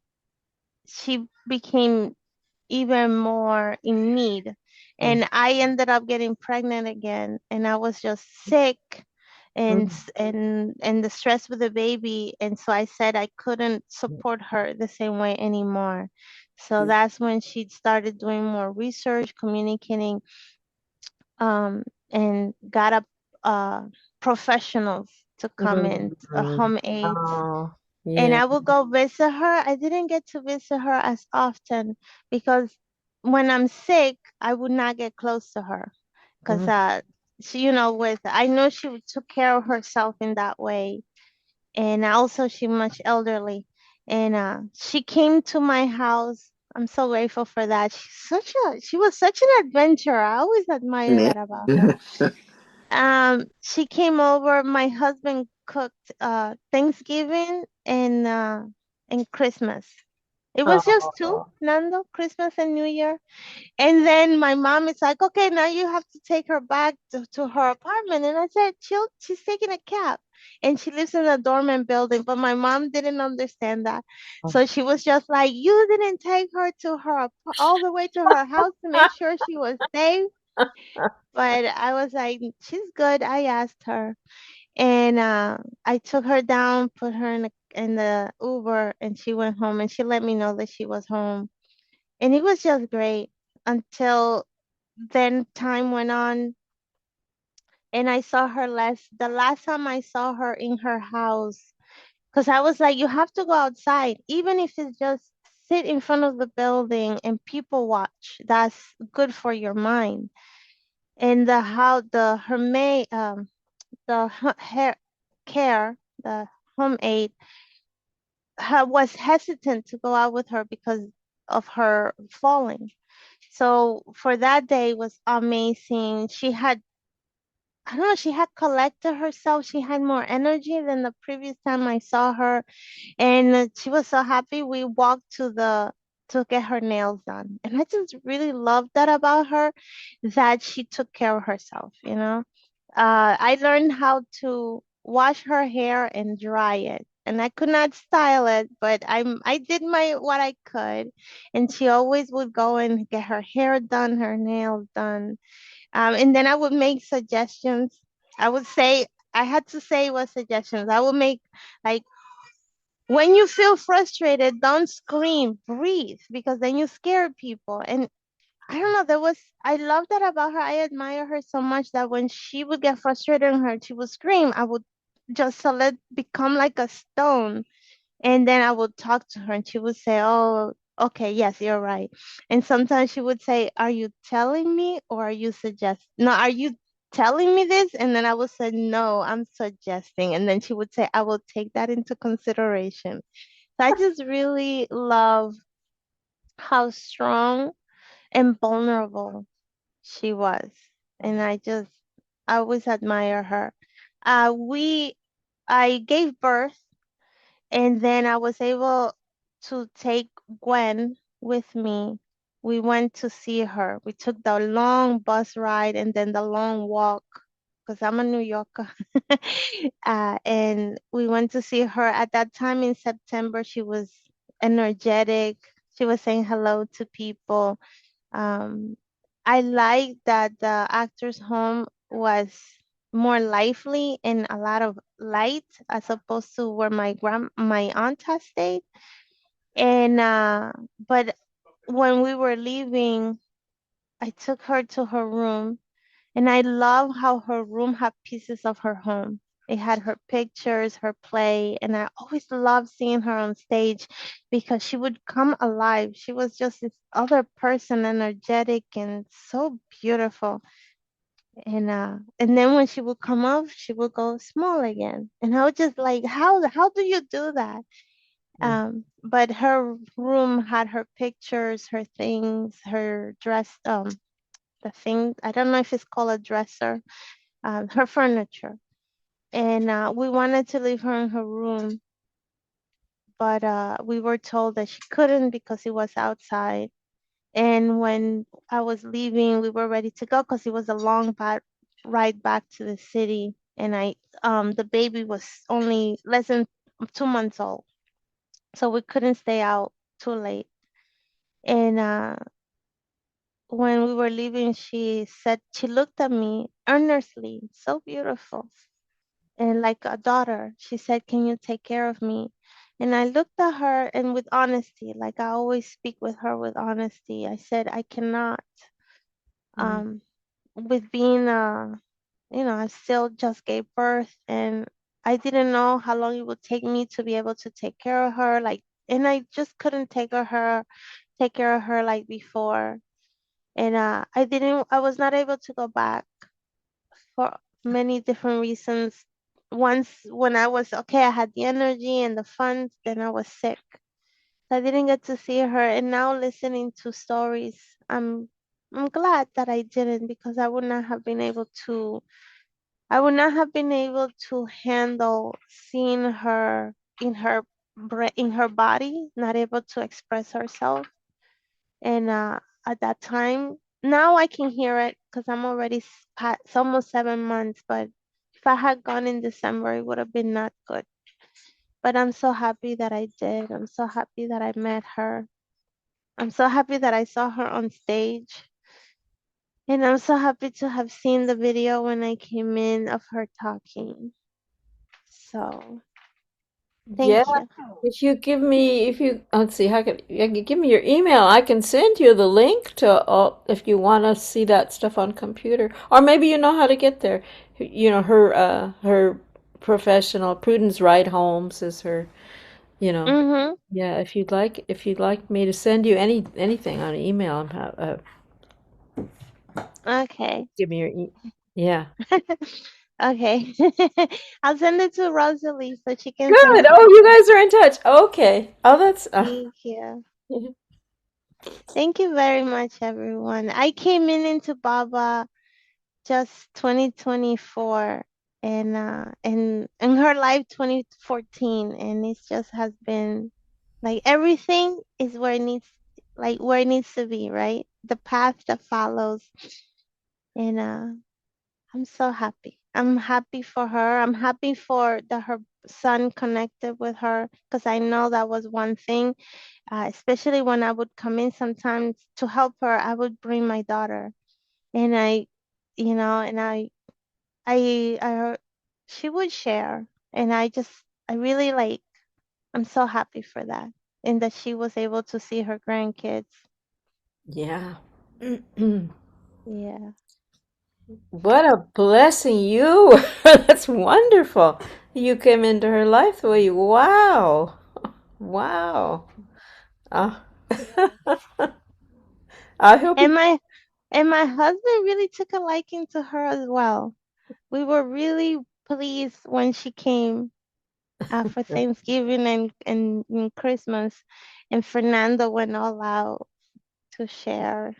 she became even more in need. And I ended up getting pregnant again, and I was just sick and the stress with the baby. And so I said I couldn't support her the same way anymore. So that's when she started doing more research, communicating, and got professionals to come in, home aides. Oh, And yeah. I would go visit her. I didn't get to visit her as often because when I'm sick, I would not get close to her because she, with I know she took care of herself in that way, and also she much elderly, and she came to my house. I'm so grateful for that. She was such an adventurer. I always admire Yeah. that about her. She came over. My husband cooked Thanksgiving and Christmas. It was just two, Oh, Nando, Christmas and New Year. And then my mom is like, okay, now you have to take her back to her apartment. And I said, she's taking a cab. And she lives in a dormant building. But my mom didn't understand that. So she was just like, you didn't take her to all the way to her house to make sure she was safe. But I was like, she's good. I asked her. And I took her down, put her in the Uber, and she went home. And she let me know that she was home. And it was just great until then time went on, and I saw her the last time I saw her in her house, because I was like, you have to go outside, even if it's just sit in front of the building and people watch. That's good for your mind. And the how the her maid the hair care the home aide was hesitant to go out with her because of her falling. So for that day was amazing. She had, I don't know, she had collected herself. She had more energy than the previous time I saw her. And she was so happy. We walked to get her nails done. And I just really loved that about her, that she took care of herself. I learned how to wash her hair and dry it. And I could not style it, but I did my what I could. And she always would go and get her hair done, her nails done. And then I would make suggestions. I would say, I had to say what suggestions. I would make, like, when you feel frustrated, don't scream, breathe, because then you scare people. And I don't know, I love that about her. I admire her so much that when she would get frustrated and she would scream, I would just let become like a stone, and then I would talk to her and she would say, oh, okay, yes, you're right. And sometimes she would say, are you telling me or are you suggesting? No, are you telling me this? And then I would say, no, I'm suggesting. And then she would say, I will take that into consideration. So I just really love how strong and vulnerable she was. And I always admire her. I gave birth, and then I was able to take Gwen with me. We went to see her. We took the long bus ride and then the long walk, because I'm a New Yorker. And we went to see her. At that time in September, she was energetic. She was saying hello to people. Um, I like that the actor's home was more lively and a lot of light, as opposed to where my aunt has stayed. And but when we were leaving, I took her to her room, and I love how her room had pieces of her home. It had her pictures, her play, and I always loved seeing her on stage because she would come alive. She was just this other person, energetic and so beautiful. And then when she would come off, she would go small again. And I was just like, how do you do that? But her room had her pictures, her things, her dress, the thing, I don't know if it's called a dresser, her furniture. And we wanted to leave her in her room, but we were told that she couldn't because it was outside. And when I was leaving, we were ready to go because it was a long ride back to the city. And the baby was only less than 2 months old, so we couldn't stay out too late. And when we were leaving, she looked at me earnestly, so beautiful, and like a daughter. She said, can you take care of me? And I looked at her, and with honesty, like I always speak with her with honesty, I said, I cannot. Um, with being I still just gave birth, and I didn't know how long it would take me to be able to take care of her. Like, and I just couldn't take care of her like before. And I was not able to go back for many different reasons. Once when I was okay, I had the energy and the funds, then I was sick. So I didn't get to see her. And now listening to stories, I'm glad that I didn't, because I would not have been able to handle seeing her in her in her body, not able to express herself. And at that time, now I can hear it because I'm already it's almost 7 months. But if I had gone in December, it would have been not good. But I'm so happy that I did. I'm so happy that I met her. I'm so happy that I saw her on stage. And I'm so happy to have seen the video when I came in of her talking. So Yeah, thank you. if you give me, if you, let's see, how could you give me your email? I can send you the link to all if you want to see that stuff on computer, or maybe you know how to get there. You know, her professional Prudence Wright Holmes is her. You know, Mhm. yeah. If you'd like me to send you anything on email, Okay. give me your yeah. Okay. I'll send it to Rosalie so she can send Good. it Oh, to you you. guys are in touch. Okay. Oh, that's Thank you. Thank you very much, everyone. I came into Baba just 2024, and her life 2014, and it just has been like everything is where it needs to be, right? The path that follows. And I'm so happy. I'm happy for her. I'm happy for that her son connected with her, because I know that was one thing. Especially when I would come in sometimes to help her, I would bring my daughter, and I she would share, and I really like. I'm so happy for that, and that she was able to see her grandkids. yeah. Yeah. What a blessing you. That's wonderful. You came into her life the way you, wow. Wow. Uh, I hope you, And my husband really took a liking to her as well. We were really pleased when she came for Thanksgiving and Christmas, and Fernando went all out to share.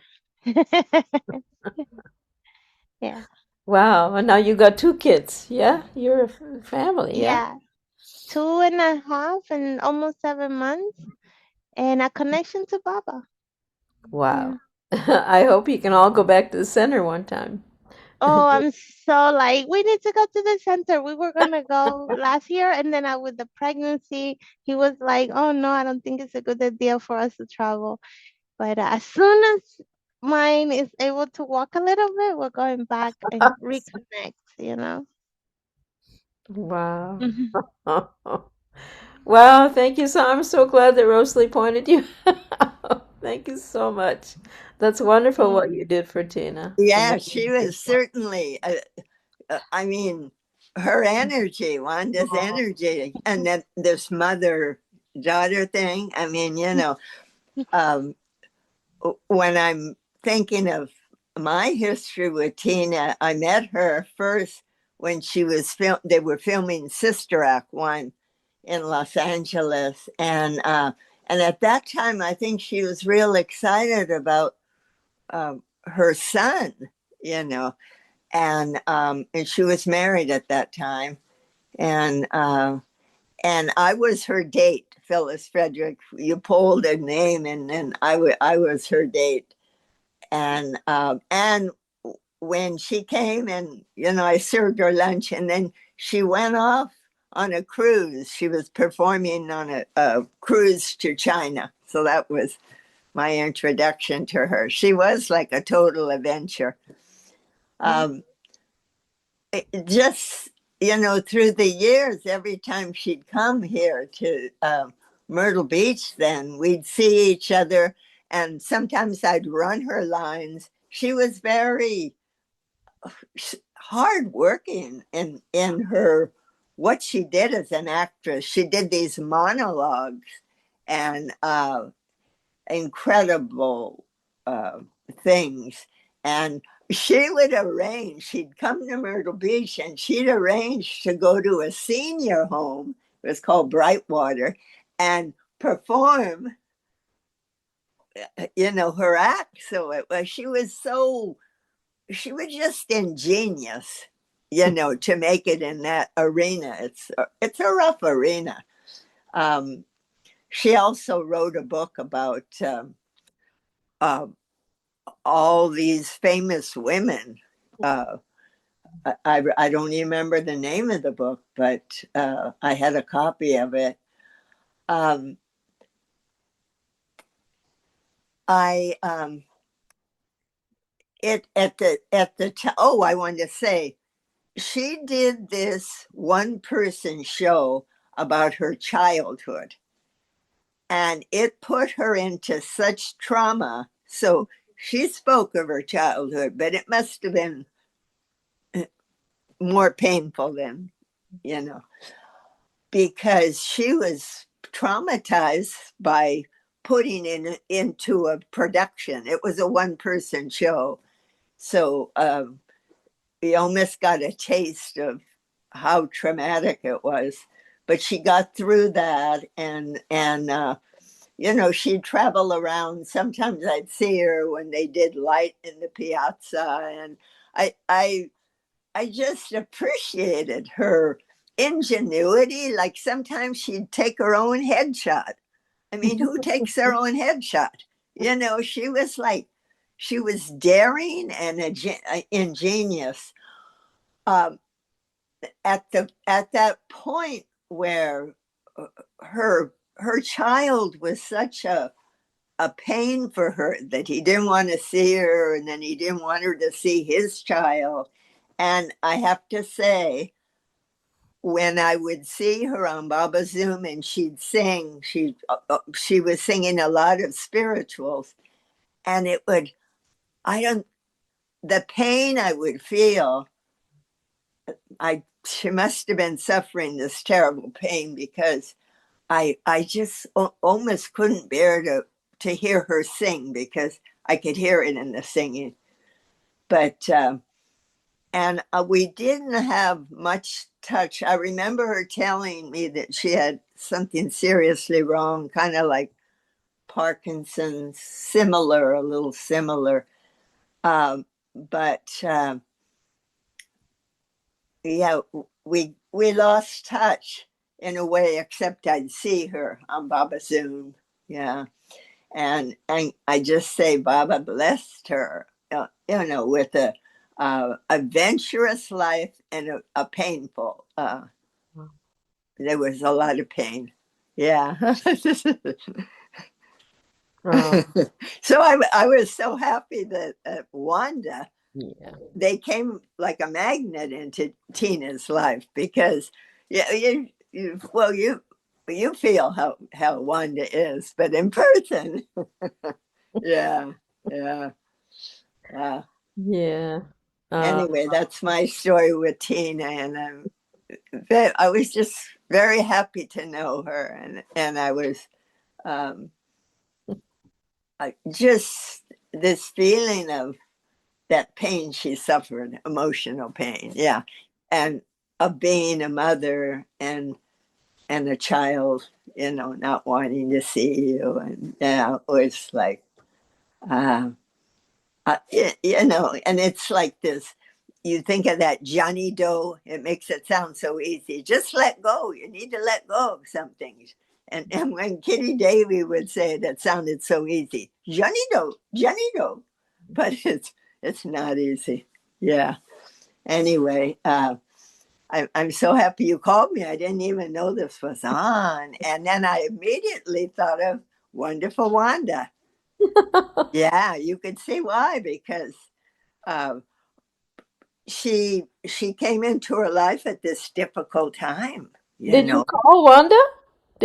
Yeah, wow. And now you got two kids. Yeah. You're a family. Yeah. yeah, 2.5 and almost 7 months, and a connection to Baba. Wow. Yeah. I hope you can all go back to the center one time. Oh, I'm so like, we need to go to the center. We were gonna go last year, and then with the pregnancy, he was like, "Oh no, I don't think it's a good idea for us to travel." But as soon as mine is able to walk a little bit, we're going back and reconnect, you know? Wow. Mhm. Wow, thank you so I'm so glad that Rosalie pointed you out. Thank you so much. That's wonderful Thank what you did for Tina. Yeah, she was certainly, I mean, her energy, Wanda's energy, and then this mother daughter thing. I mean, um, when I'm thinking of my history with Tina, I met her first when they were filming Sister Act 1 in Los Angeles. And at that time, I think she was real excited about her son, you know, and she was married at that time, and I was her date, Phyllis Frederick. You pulled a name, and then I was her date, and when she came, and I served her lunch, and then she went off on a cruise. She was performing on a cruise to China, so that was my introduction to her. She was like a total adventure. Um, just through the years, every time she'd come here to Myrtle Beach, then we'd see each other, and sometimes I'd run her lines. She was very hardworking in her what she did as an actress. She did these monologues and incredible things. And she would arrange, she'd come to Myrtle Beach and she'd arrange to go to a senior home, it was called Brightwater, and perform, her act. So it was, she was just ingenious, to make it in that arena. It's a rough arena. She also wrote a book about all these famous women. I don't even remember the name of the book, but I had a copy of it. I wanted to say, she did this one person show about her childhood, and it put her into such trauma. So she spoke of her childhood, but it must have been more painful than, because she was traumatized by putting into a production. It was a one person show. So we almost got a taste of how traumatic it was. But she got through that, and she'd travel around. Sometimes I'd see her when they did Light in the Piazza, and I just appreciated her ingenuity. Like sometimes she'd take her own headshot. I mean, who takes their own headshot? She was daring and ingenious. At that point where her child was such a pain for her, that he didn't want to see her, and then he didn't want her to see his child. And I have to say, when I would see her on Baba Zoom and she'd sing, she was singing a lot of spirituals, and the pain I would feel, she must have been suffering this terrible pain, because I just almost couldn't bear to hear her sing, because I could hear it in the singing. But and we didn't have much touch. I remember her telling me that she had something seriously wrong, kind of like Parkinson's, a little similar. But yeah, we lost touch in a way, except I'd see her on Baba Zoom. Yeah. And I just say Baba blessed her, with a adventurous life and a painful. There was a lot of pain. Yeah. So I was so happy that Wanda, they came like a magnet into Tina's life, because you feel how Wanda is, but in person, yeah. Anyway, that's my story with Tina, and I was just very happy to know her, and I was just this feeling of that pain she suffered, emotional pain, yeah, and of being a mother and a child, not wanting to see you, and it was like, and it's like this. You think of that Johnny Doe, it makes it sound so easy. Just let go. You need to let go of some things. And when Kitty Davy would say it, it sounded so easy. Johnny Doe. But it's not easy. Yeah. Anyway, I'm so happy you called me. I didn't even know this was on. And then I immediately thought of Wonderful Wanda. Yeah, you could see why, because she came into her life at this difficult time. Did you call Wanda?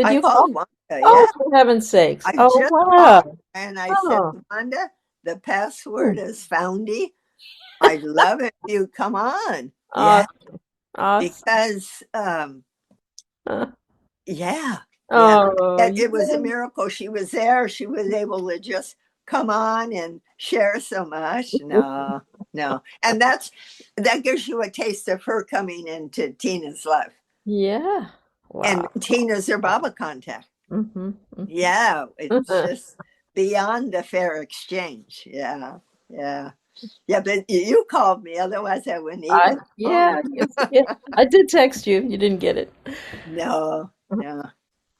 I called Wanda, yeah. Oh, for heaven's sakes. I Oh, just wow. called, and I said, Wanda, the password is Foundy. I'd love it if you come on. Yeah. Awesome. Because, yeah. It was a miracle. She was there. She was able to just come on and share so much. No. no. And that gives you a taste of her coming into Tina's life. Yeah. And Wow. Tina's her Baba contact. Mm-hmm. Yeah, it's just beyond a fair exchange. Yeah, yeah. Yeah, but you called me, otherwise I wouldn't even Yeah, phone. yeah. I did text you. You didn't get it. No, no.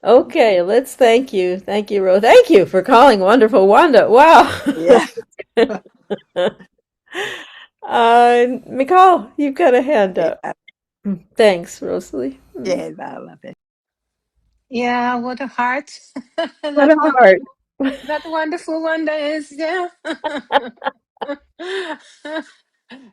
Okay, let's thank you. Thank you, Rose. Thank you for calling Wonderful Wanda. Wow. Yeah. Nicole, you've got a hand up. Yeah. Thanks, Rosalie. Yeah, Baba. Yeah, what a heart. What that a wonderful, heart. that wonderful wonder is, yeah.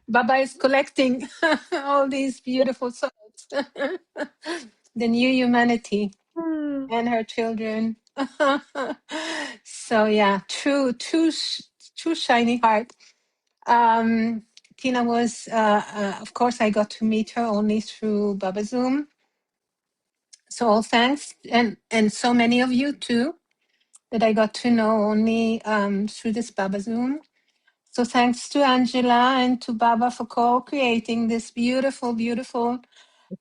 Baba is collecting all these beautiful souls. The new humanity and her children. So yeah, true shiny heart. Tina was, of course, I got to meet her only through Baba Zoom. So all thanks, and so many of you too, that I got to know only through this Baba Zoom. So thanks to Angela and to Baba for co-creating this beautiful, beautiful,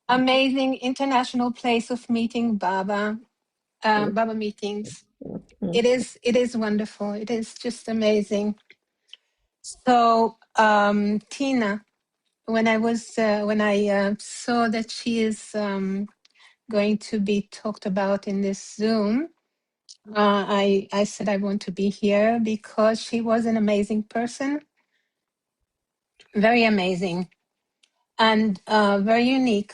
amazing international place of meeting Baba, Baba meetings. It is wonderful. It is just amazing. So Tina, when I saw that she is going to be talked about in this Zoom, I said I want to be here because she was an amazing person, very amazing, and very unique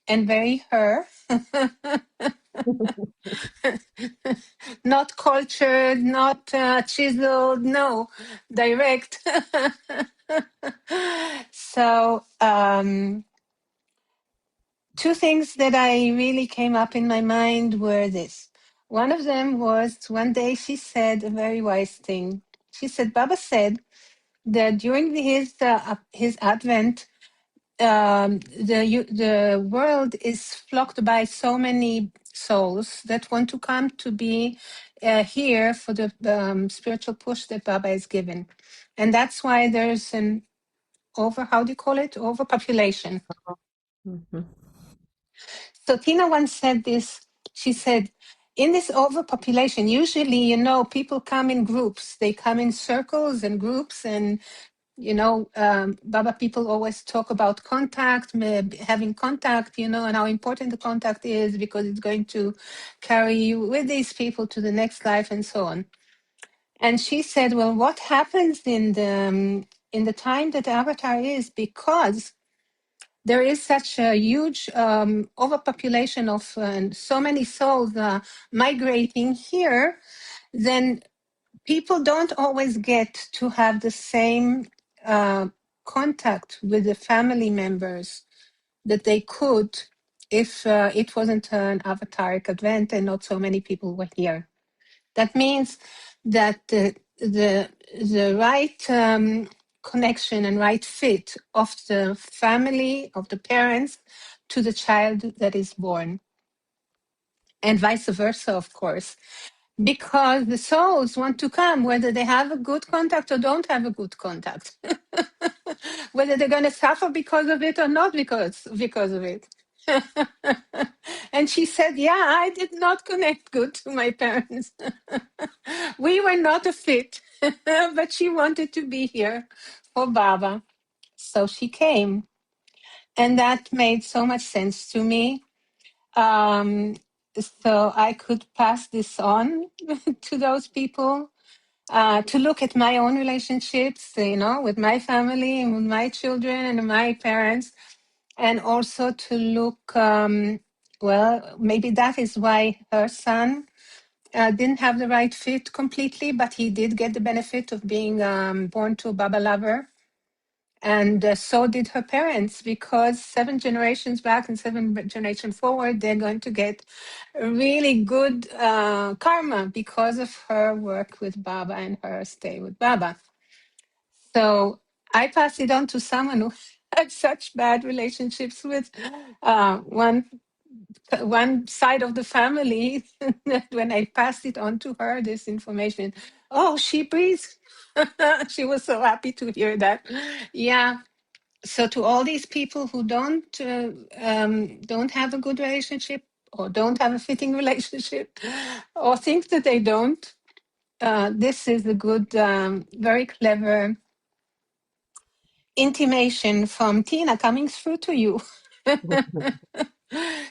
and very her. Not cultured, not chiseled, no, direct. So, two things that I really came up in my mind were this. One of them was one day she said a very wise thing. She said, Baba said that during his advent, the world is flocked by so many souls that want to come to be here for the spiritual push that Baba is given, and that's why there's an how do you call it, overpopulation. So Tina once said this. She said, in this overpopulation, usually, people come in groups. They come in circles and groups, and Baba people always talk about contact, having contact, and how important the contact is because it's going to carry you with these people to the next life and so on. And she said, well, what happens in the time that the avatar is, because there is such a huge overpopulation of so many souls migrating here, then people don't always get to have the same contact with the family members that they could if it wasn't an avataric event and not so many people were here. That means that the right connection and right fit of the family, of the parents, to the child that is born, and vice versa, of course, because the souls want to come whether they have a good contact or don't have a good contact, whether they're going to suffer because of it or not because of it. And she said, yeah, I did not connect good to my parents. We were not a fit, but she wanted to be here for Baba. So she came. And that made so much sense to me. So I could pass this on to those people, to look at my own relationships, with my family and with my children and my parents, and also to look, maybe that is why her son didn't have the right fit completely, but he did get the benefit of being born to a Baba lover. And so did her parents, because 7 generations back and 7 generations forward, they're going to get really good karma because of her work with Baba and her stay with Baba. So I pass it on to someone who had such bad relationships with one one side of the family. When I passed it on to her, this information, oh, she breathes. She was so happy to hear that. Yeah. So to all these people who don't have a good relationship or don't have a fitting relationship or think that they don't, this is a good, very clever intimation from Tina coming through to you.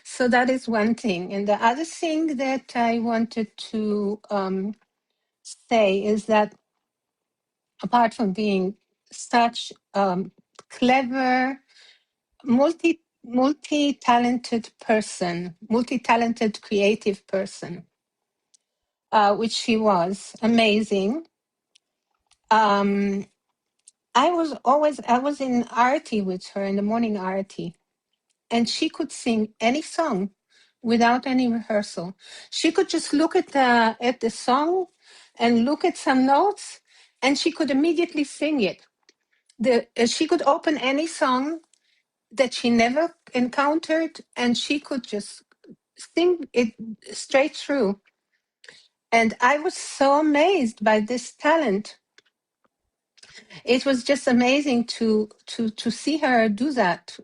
So that is one thing. And the other thing that I wanted to say is that apart from being such clever, multi-talented person, multi-talented creative person, which she was amazing. I was in arty with her in the morning arty, and she could sing any song without any rehearsal. She could just look at the song and look at some notes, and she could immediately sing it. She could open any song that she never encountered, and she could just sing it straight through. And I was so amazed by this talent. It was just amazing to see her do that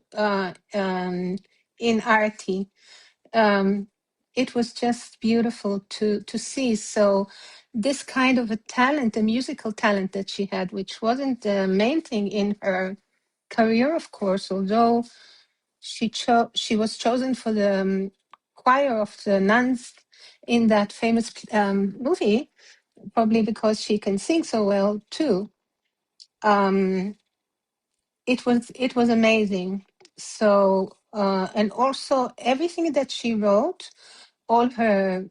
in arty. It was just beautiful to see. So this kind of a talent, a musical talent that she had, which wasn't the main thing in her career, of course, although she was chosen for the choir of the nuns in that famous movie, probably because she can sing so well too. It was amazing. So and also everything that she wrote, all her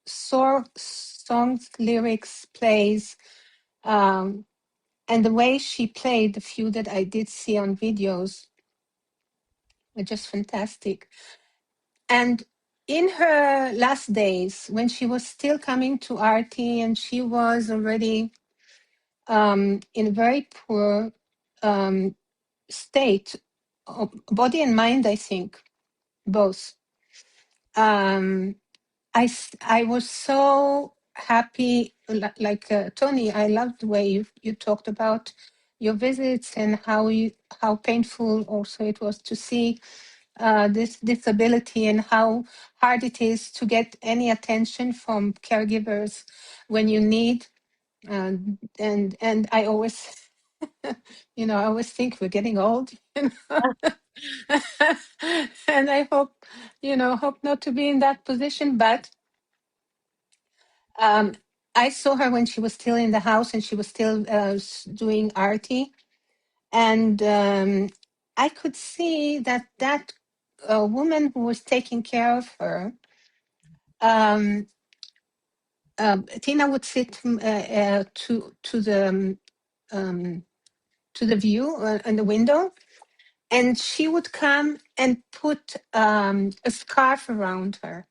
songs, lyrics, plays, and the way she played, the few that I did see on videos, were just fantastic. And in her last days, when she was still coming to arty and she was already in a very poor state, body and mind, I think, both. I was so happy, like Tony. I loved the way you talked about your visits and how painful also it was to see this disability and how hard it is to get any attention from caregivers when you need. And I always, I always think we're getting old, and I hope not to be in that position, but. I saw her when she was still in the house and she was still doing arty, and I could see that woman who was taking care of her. Tina would sit to the view in the window, and she would come and put a scarf around her.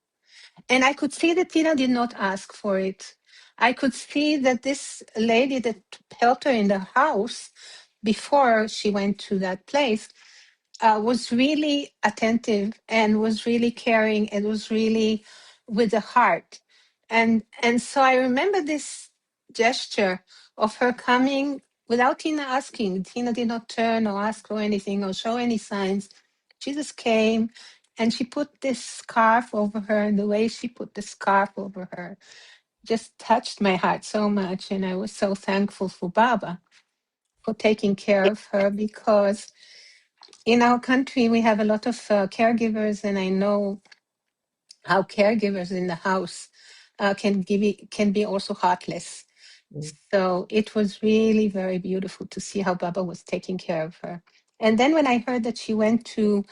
And I could see that Tina did not ask for it. I could see that this lady that helped her in the house before she went to that place was really attentive and was really caring and was really with the heart. And so I remember this gesture of her coming without Tina asking. Tina did not turn or ask for anything or show any signs. She just came and she put this scarf over her, and the way she put the scarf over her just touched my heart so much. And I was so thankful for Baba for taking care of her, because in our country we have a lot of caregivers, and I know how caregivers in the house can be also heartless. So it was really very beautiful to see how Baba was taking care of her. And then when I heard that she went to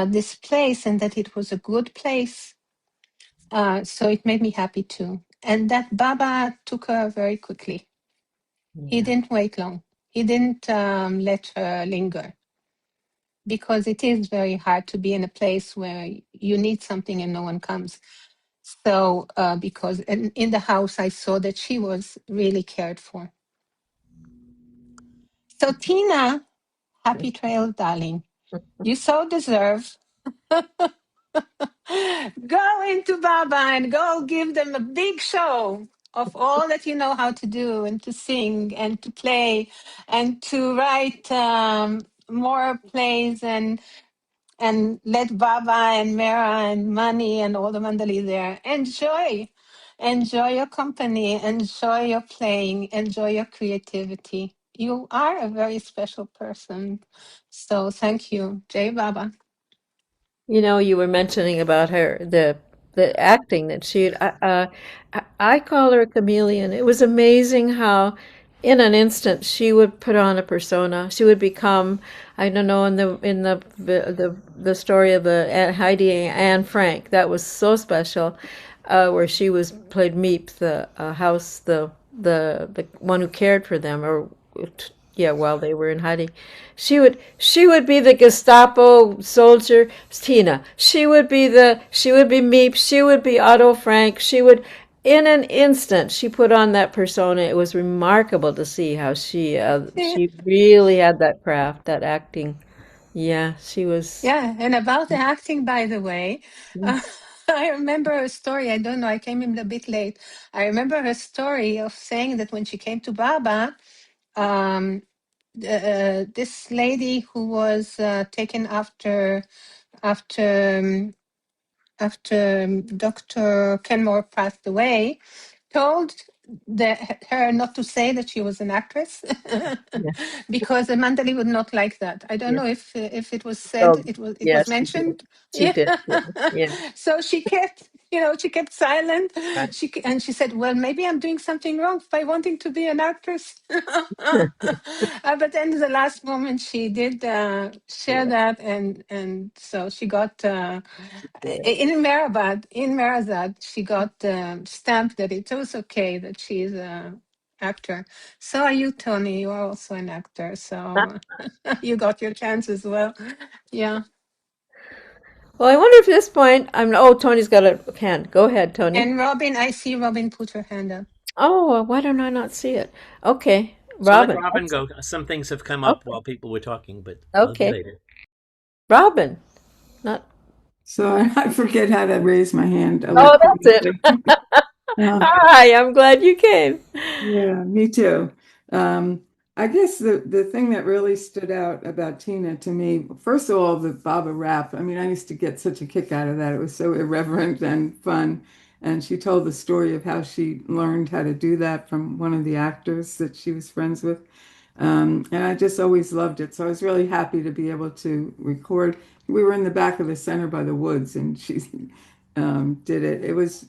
this place and that it was a good place, so it made me happy too. And that Baba took her very quickly. He didn't wait long. He didn't let her linger, because it is very hard to be in a place where you need something and no one comes. So because in the house, I saw that she was really cared for. So Tina, happy trail, darling. You so deserve Go into Baba and go give them a big show of all that you know how to do and to sing and to play and to write more plays and let Baba and Mera and Mani and all the Mandali there enjoy. Enjoy your company, enjoy your playing, enjoy your creativity. You are a very special person. So thank you, Jai Baba. You know, you were mentioning about her the acting that she I call her a chameleon. It was amazing how in an instant she would put on a persona. She would become, I don't know, in the story of the Heidi Anne Frank, that was so special, where she was played Meep, the house the one who cared for them, or yeah, while they were in hiding. She would be the Gestapo soldier, Tina. She would be Meep. She would be Otto Frank. She would, in an instant, she put on that persona. It was remarkable to see how she really had that craft, that acting. Yeah, she was. Yeah, and about the acting, by the way, uh, I remember her story. I don't know, I came in a bit late. I remember her story of saying that when she came to Baba, um, this lady who was taken after Dr. Kenmore passed away, told her not to say that she was an actress Yeah, because the Mandali would not like that. I don't yeah. know if it was said, Oh, it yeah, was she did. mentioned. She Yeah. did. Yeah, yeah. So she kept, she kept silent. Right. And she said, "Well, maybe I'm doing something wrong by wanting to be an actress." But then in the last moment, she did share Yeah, that, and so she got. she did. In Merazad, she got stamped that it was okay that she's a actor. So are you, Tony. You are also an actor. So you got your chance as well. Yeah. Well, I wonder if at this point I'm. Oh, Tony's got a hand. Go ahead, Tony. And Robin, I see Robin put her hand up. Oh, why don't I not see it? Okay, So let Robin. Robin go. Some things have come up Okay, while people were talking, but I'll go okay, later. Robin. Not. So I forget how to raise my hand Oh, that's electronically. it. Um, Hi, I'm glad you came. Yeah, me too. Um, I guess the thing that really stood out about Tina to me, first of all, the Baba rap. I mean, I used to get such a kick out of that. It was so irreverent and fun. And she told the story of how she learned how to do that from one of the actors that she was friends with. And I just always loved it. So I was really happy to be able to record. We were in the back of the center by the woods, and she did it. It was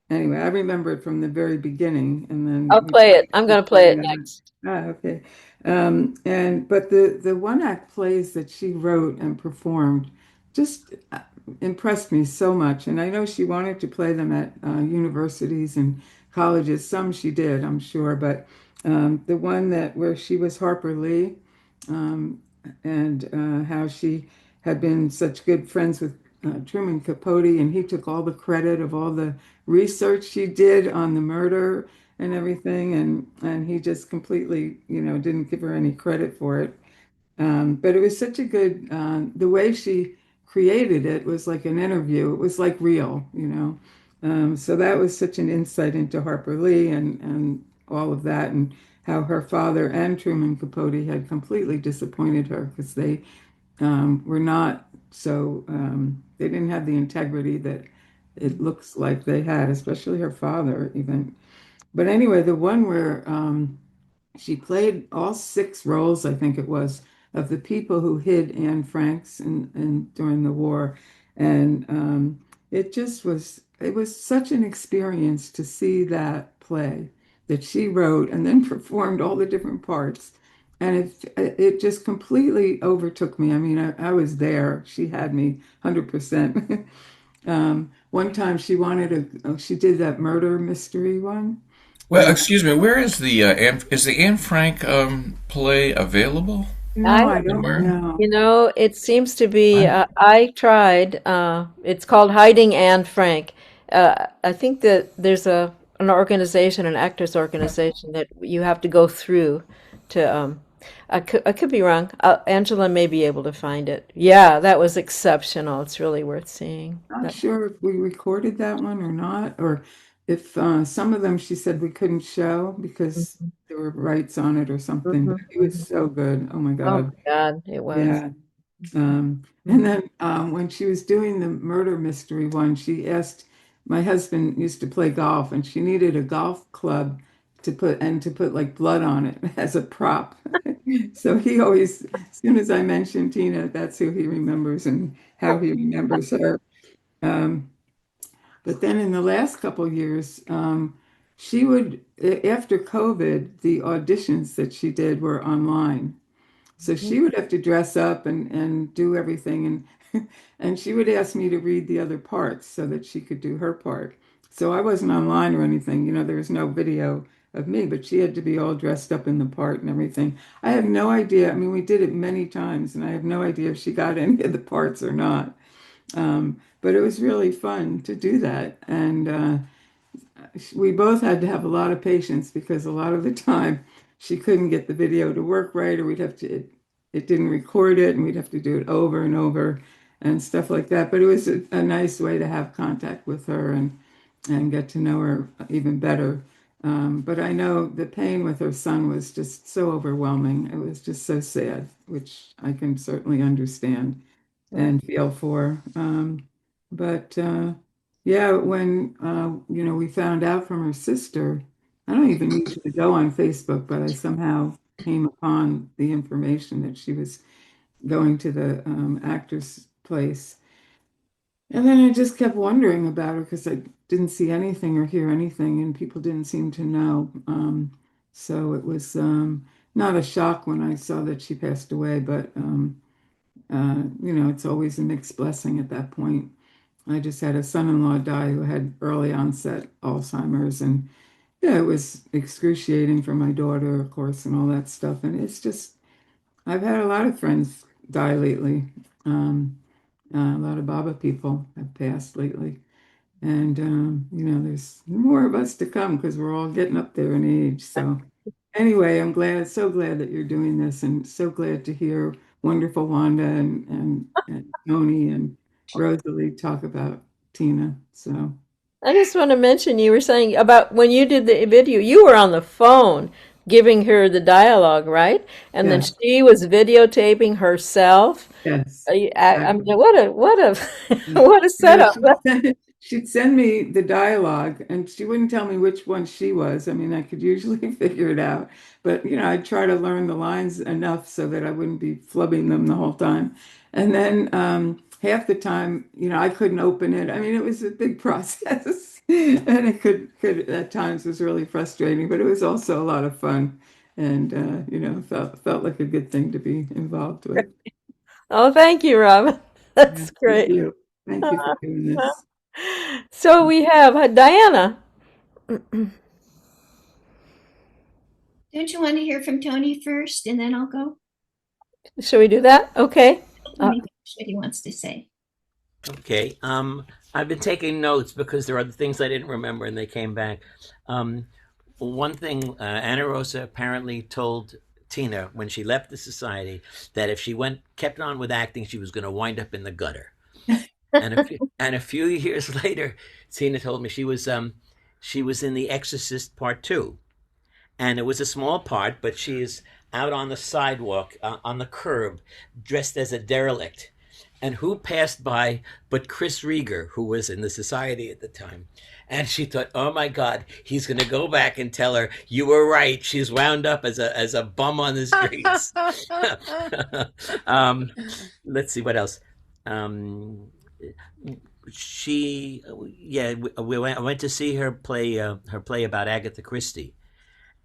Anyway, I remember it from the very beginning, and then I'll we play it. I'm kept going to play it playing it. next. Okay. But the one act plays that she wrote and performed just impressed me so much. And I know she wanted to play them at universities and colleges. Some she did, I'm sure, but the one that where she was Harper Lee, um, and how she had been such good friends with Truman Capote, and he took all the credit of all the research she did on the murder and everything, and he just completely, didn't give her any credit for it. But it was such a good, the way she created it was like an interview. It was like real. So that was such an insight into Harper Lee and all of that, and how her father and Truman Capote had completely disappointed her because they were not so, they didn't have the integrity that it looks like they had, especially her father, even. But anyway, the one where she played all six roles, I think it was, of the people who hid Anne Franks during the war. And it was such an experience to see that play that she wrote and then performed all the different parts. And it just completely overtook me. I mean, I was there. She had me 100%. One time she did that murder mystery one. Well, excuse me, where is is the Anne Frank play available No, I, I don't somewhere? know. it seems to be, I, I tried, it's called Hiding Anne Frank. I think that there's an organization, an actors organization that you have to go through to, I could be wrong. Angela may be able to find it. Yeah, that was exceptional. It's really worth seeing. Not sure if we recorded that one or not, or if some of them she said we couldn't show because there were rights on it or something. But it was so good. Oh my Oh God. my God, it was. Yeah. And then when she was doing the murder mystery one, she asked, my husband used to play golf, and she needed a golf club to put like blood on it as a prop. So he always, as soon as I mention Tina, that's who he remembers and how he remembers her. Um, but then in the last couple of years, she would, after COVID, the auditions that she did were online. So she would have to dress up and do everything. And she would ask me to read the other parts so that she could do her part. So I wasn't online or anything. There was no video of me, but she had to be all dressed up in the part and everything. I have no idea. I mean, we did it many times, and I have no idea if she got any of the parts or not. But it was really fun to do that. And we both had to have a lot of patience because a lot of the time she couldn't get the video to work right, or it didn't record it, and we'd have to do it over and over and stuff like that. But it was a nice way to have contact with her and get to know her even better. But I know the pain with her son was just so overwhelming. It was just so sad, which I can certainly understand and feel for. But yeah, when we found out from her sister, I don't even usually go on Facebook, but I somehow came upon the information that she was going to the actor's place. And then I just kept wondering about her because I didn't see anything or hear anything, and people didn't seem to know. So it was not a shock when I saw that she passed away, but it's always a mixed blessing at that point. I just had a son-in-law die who had early onset Alzheimer's, and yeah, it was excruciating for my daughter, of course, and all that stuff. And it's just, I've had a lot of friends die lately. A lot of Baba people have passed lately. And, there's more of us to come because we're all getting up there in age. So anyway, I'm glad, so glad that you're doing this, and so glad to hear wonderful Wanda and Tony and Rosalie talk about Tina. So I just want to mention you were saying about when you did the video, you were on the phone giving her the dialogue, right? And then yeah, she was videotaping herself. yes, I mean, exactly. what a Yeah. what a setup. She'd send me the dialogue, and she wouldn't tell me which one she was. I mean, I could usually figure it out, but I'd try to learn the lines enough so that I wouldn't be flubbing them the whole time. And then half the time, I couldn't open it. I mean, it was a big process, and it could at times was really frustrating, but it was also a lot of fun, and felt like a good thing to be involved with. Oh, thank you, Rob. Yeah, That's thank great. you. Thank you for doing this. So we have Diana. Don't you want to hear from Tony first and then I'll go? Shall we do that? Okay. Tony, what he wants to say. Okay. I've been taking notes because there are other things I didn't remember and they came back. One thing, Anna Rosa apparently told Tina when she left the society that if she kept on with acting, she was going to wind up in the gutter. And a few years later, Tina told me she was in The Exorcist Part 2. And it was a small part, but she is out on the sidewalk, on the curb, dressed as a derelict. And who passed by but Chris Rieger, who was in the society at the time. And she thought, oh my God, he's going to go back and tell her, you were right. She's wound up as a bum on the streets. Let's see, what else? I went to see her play about Agatha Christie.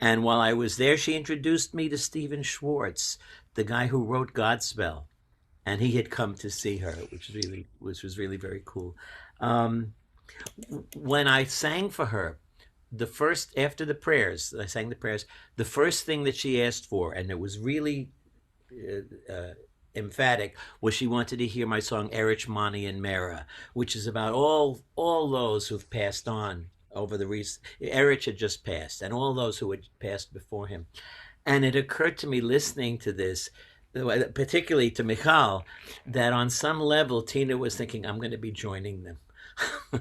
And while I was there, she introduced me to Stephen Schwartz, the guy who wrote Godspell. And he had come to see her, which was really very cool. When I sang for her, after the prayers, I sang the prayers, the first thing that she asked for, and it was really emphatic, was she wanted to hear my song Erich, Mani, and Mera, which is about all those who've passed on over the recent. Erich had just passed, and all those who had passed before him. And it occurred to me listening to this, particularly to Michal, that on some level Tina was thinking, I'm going to be joining them.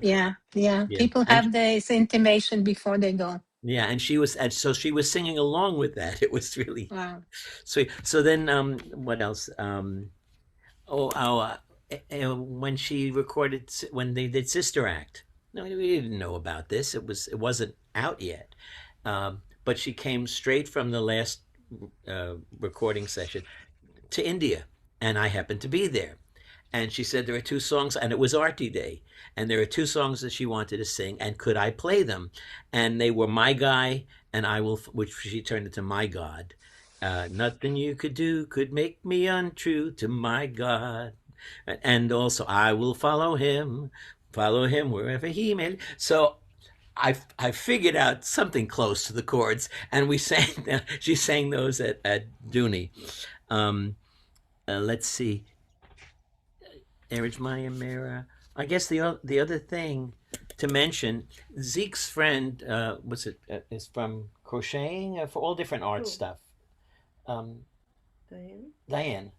Yeah. Yeah. People have this intimation before they go. Yeah, and so she was singing along with that. It was really Wow. sweet. So then, what else? When she recorded, when they did Sister Act, no, we didn't know about this. It wasn't out yet, but she came straight from the last recording session to India, and I happened to be there. And she said there are two songs, and it was Artie Day, and there are two songs that she wanted to sing, and could I play them? And they were My Guy and I Will, which she turned into My God. Nothing you could do could make me untrue to my God. And also, I will follow him wherever he may. So I figured out something close to the chords, and we sang. She sang those at Dooney. Let's see. Erich Maya Mira. I guess the other thing to mention, Zeke's friend is from crocheting for all different art stuff. Diane.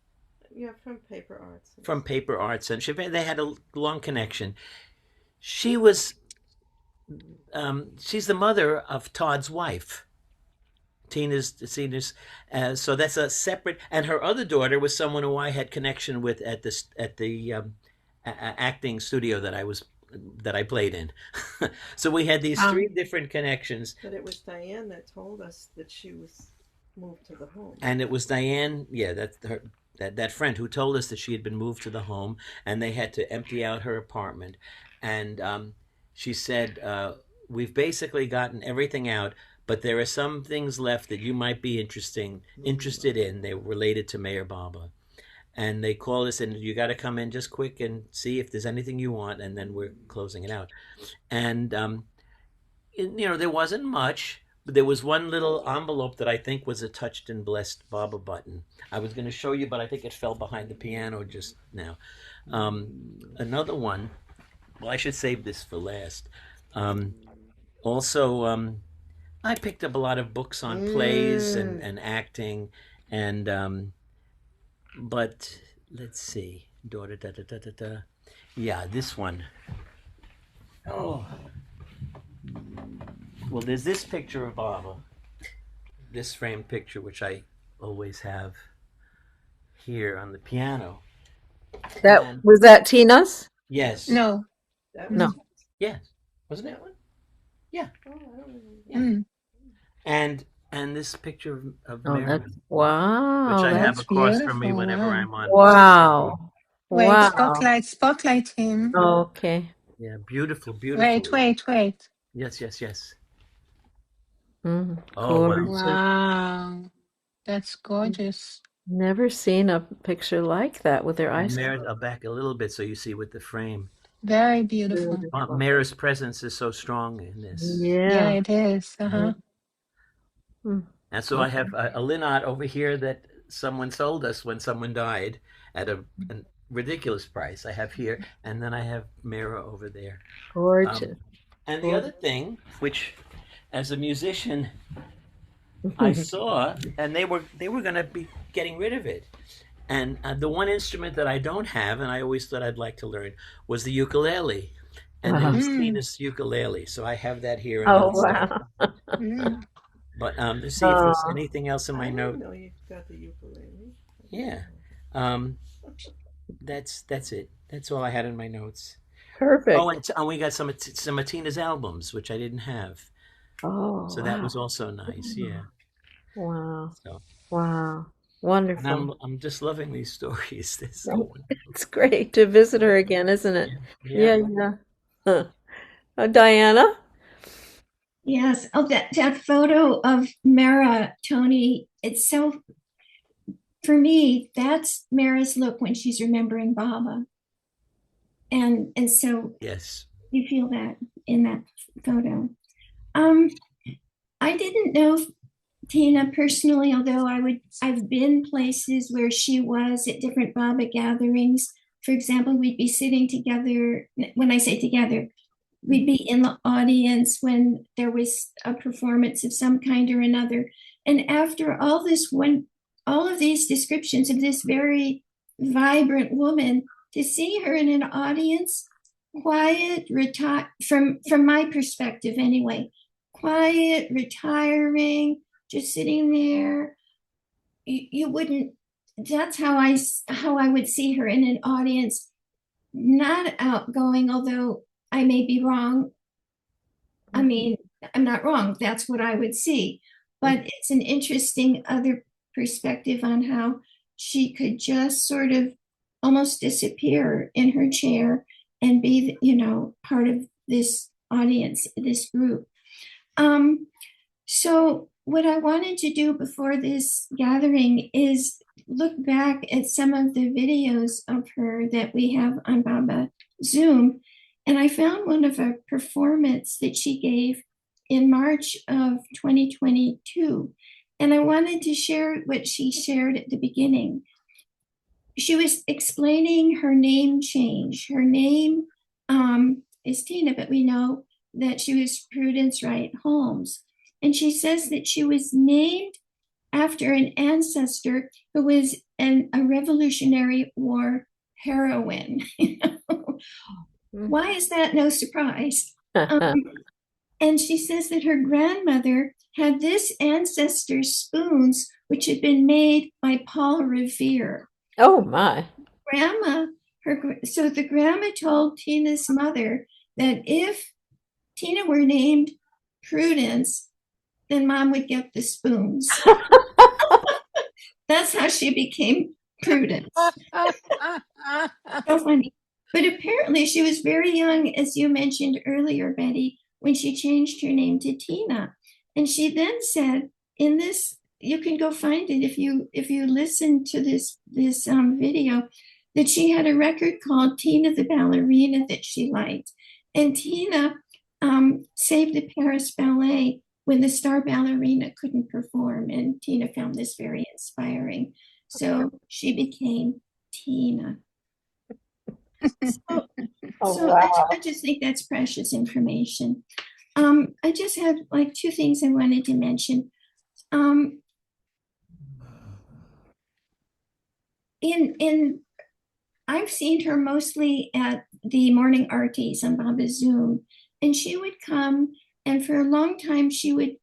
Yeah, from Paper Arts. From Paper Arts, and they had a long connection. She's the mother of Todd's wife. Tina's, so that's a separate. And her other daughter was someone who I had connection with at the acting studio that I played in. So we had these three different connections. But it was Diane that told us that she was moved to the home. And it was Diane, yeah, that friend who told us that she had been moved to the home, and they had to empty out her apartment. And she said, we've basically gotten everything out, but there are some things left that you might be interested in. They were related to Mayor Baba. And they called us, and you got to come in just quick and see if there's anything you want, and then we're closing it out. And, there wasn't much, but there was one little envelope that I think was a touched and blessed Baba button. I was going to show you, but I think it fell behind the piano just now. Another one, well, I should save this for last. Also, I picked up a lot of books on plays and acting, and but let's see, daughter, yeah, this one. Oh, well, there's this picture of Baba, this framed picture, which I always have here on the piano. Was that Tina's? Yes. No. No. Yes. Wasn't it one? Yeah. Oh, I don't remember. Yeah. And this picture of Mary, wow. which I have That's across from me beautiful. whenever Wow. I'm on. Wow. Wait, Wow. spotlight him. Okay. Yeah, beautiful. Wait. Yes. Mm, Oh, wow. Wow. That's gorgeous. Never seen a picture like that with their eyes. I'll back a little bit so you see with the frame. Very beautiful. Mary's presence is so strong in this. Yeah, it is. And so I have a linot over here that someone sold us when someone died at a ridiculous price. I have here, and then I have Mara over there. Gorgeous. And the other thing, which as a musician I saw, and they were going to be getting rid of it. And the one instrument that I don't have, and I always thought I'd like to learn, was the ukulele. And it was Tina's ukulele, so I have that here. Oh, wow. But let's see if there's anything else in my note. I know you've got the ukulele. Yeah. That's it. That's all I had in my notes. Perfect. Oh, and we got some of Tina's albums, which I didn't have. Oh, so that was also nice. Yeah. Wow. So. Wow. Wonderful. And I'm just loving these stories. They're so wonderful. It's great to visit her again, isn't it? Yeah. Diana? Yes. Oh, that photo of Mara, Tony, it's so, for me, that's Mara's look when she's remembering Baba. And so yes, you feel that in that photo. I didn't know Tina personally, although I've been places where she was at different Baba gatherings. For example, we'd be sitting together. When I say together, we'd be in the audience when there was a performance of some kind or another. And after all of these descriptions of this very vibrant woman, to see her in an audience, quiet, from my perspective anyway, quiet, retiring, just sitting there, you wouldn't. That's how I would see her in an audience, not outgoing, although I may be wrong. I mean, I'm not wrong. That's what I would see. But it's an interesting other perspective on how she could just sort of almost disappear in her chair and be, part of this audience, this group. So what I wanted to do before this gathering is look back at some of the videos of her that we have on Baba Zoom. And I found one of a performance that she gave in March of 2022. And I wanted to share what she shared at the beginning. She was explaining her name change. Her name is Tina, but we know that she was Prudence Wright Holmes. And she says that she was named after an ancestor who was a Revolutionary War heroine. Why is that no surprise? And she says that her grandmother had this ancestor's spoons, which had been made by Paul Revere. Oh, my. So the grandma told Tina's mother that if Tina were named Prudence, then Mom would get the spoons. That's how she became Prudence. So funny. But apparently she was very young, as you mentioned earlier, Betty, when she changed her name to Tina. And she then said, in this, you can go find it if you listen to this video, that she had a record called Tina the Ballerina that she liked. And Tina saved the Paris Ballet when the star ballerina couldn't perform. And Tina found this very inspiring. So she became Tina. I just think that's precious information. I just have like two things I wanted to mention. I've seen her mostly at the morning artis on Baba Zoom, and she would come, and for a long time she would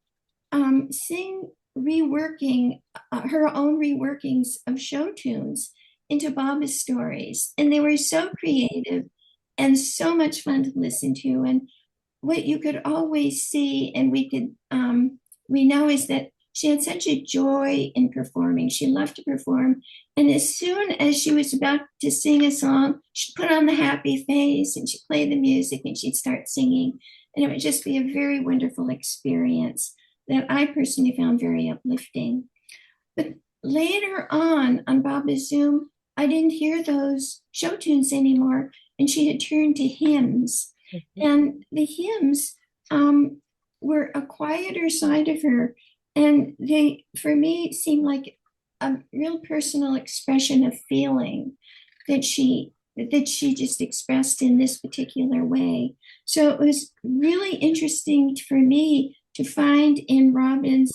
sing reworking her own reworkings of show tunes into Baba stories, and they were so creative and so much fun to listen to. And what you could always see, and we know, is that she had such a joy in performing. She loved to perform. And as soon as she was about to sing a song, she'd put on the happy face and she'd play the music and she'd start singing. And it would just be a very wonderful experience that I personally found very uplifting. But later on Baba Zoom, I didn't hear those show tunes anymore. And she had turned to hymns. And the hymns were a quieter side of her. And they, for me, seemed like a real personal expression of feeling that she just expressed in this particular way. So it was really interesting for me to find in Robin's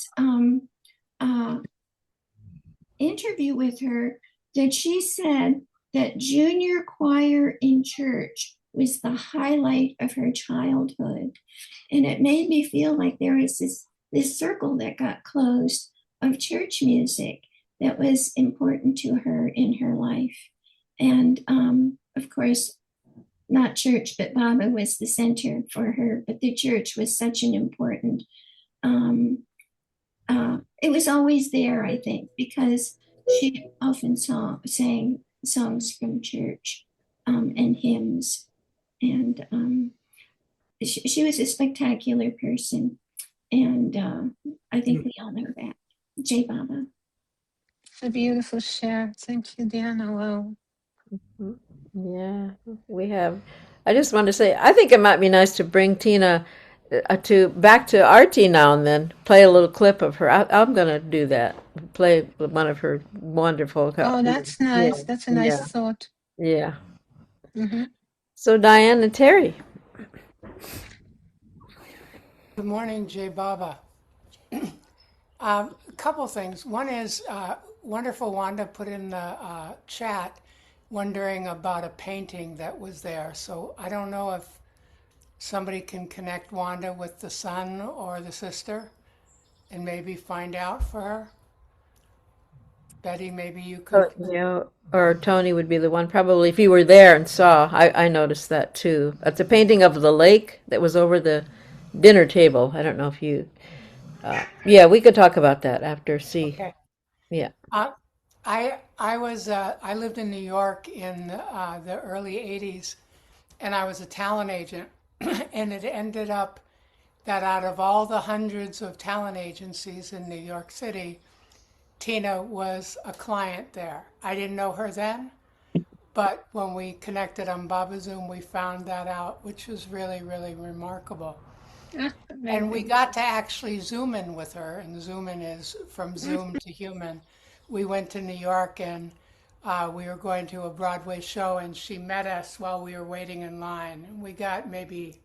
interview with her that she said that junior choir in church was the highlight of her childhood. And it made me feel like there was this circle that got closed of church music that was important to her in her life. And of course, not church, but Baba was the center for her. But the church was such an important, it was always there, I think, because she often sang songs from church and hymns. And she was a spectacular person. And I think we all know that. Jai Baba. A beautiful share. Thank you, Diana. Wow. Yeah, we have. I just want to say, I think it might be nice to bring Tina back to RT now and then. Play a little clip of her. I'm going to do that. Play one of her wonderful. Oh, that's nice. Yeah. That's a nice thought. Yeah. Mm-hmm. So Diane and Terry. Good morning, Jay Baba. A couple things. One is wonderful Wanda put in the chat wondering about a painting that was there. So I don't know if somebody can connect Wanda with the son or the sister and maybe find out for her. Betty, maybe you could. Or Tony would be the one probably if you were there and saw. I noticed that too. It's a painting of the lake that was over the dinner table. I don't know if you. Yeah, we could talk about that after. See, Okay. yeah. Uh, I lived in New York in the early '80s, and I was a talent agent, and it ended up that out of all the hundreds of talent agencies in New York City, Tina was a client there. I didn't know her then, but when we connected on Baba Zoom, we found that out, which was really, really remarkable. And we Amazing. got to actually Zoom in with her, and Zoom in is from Zoom to human. We went to New York and we were going to a Broadway show, and she met us while we were waiting in line. And we got maybe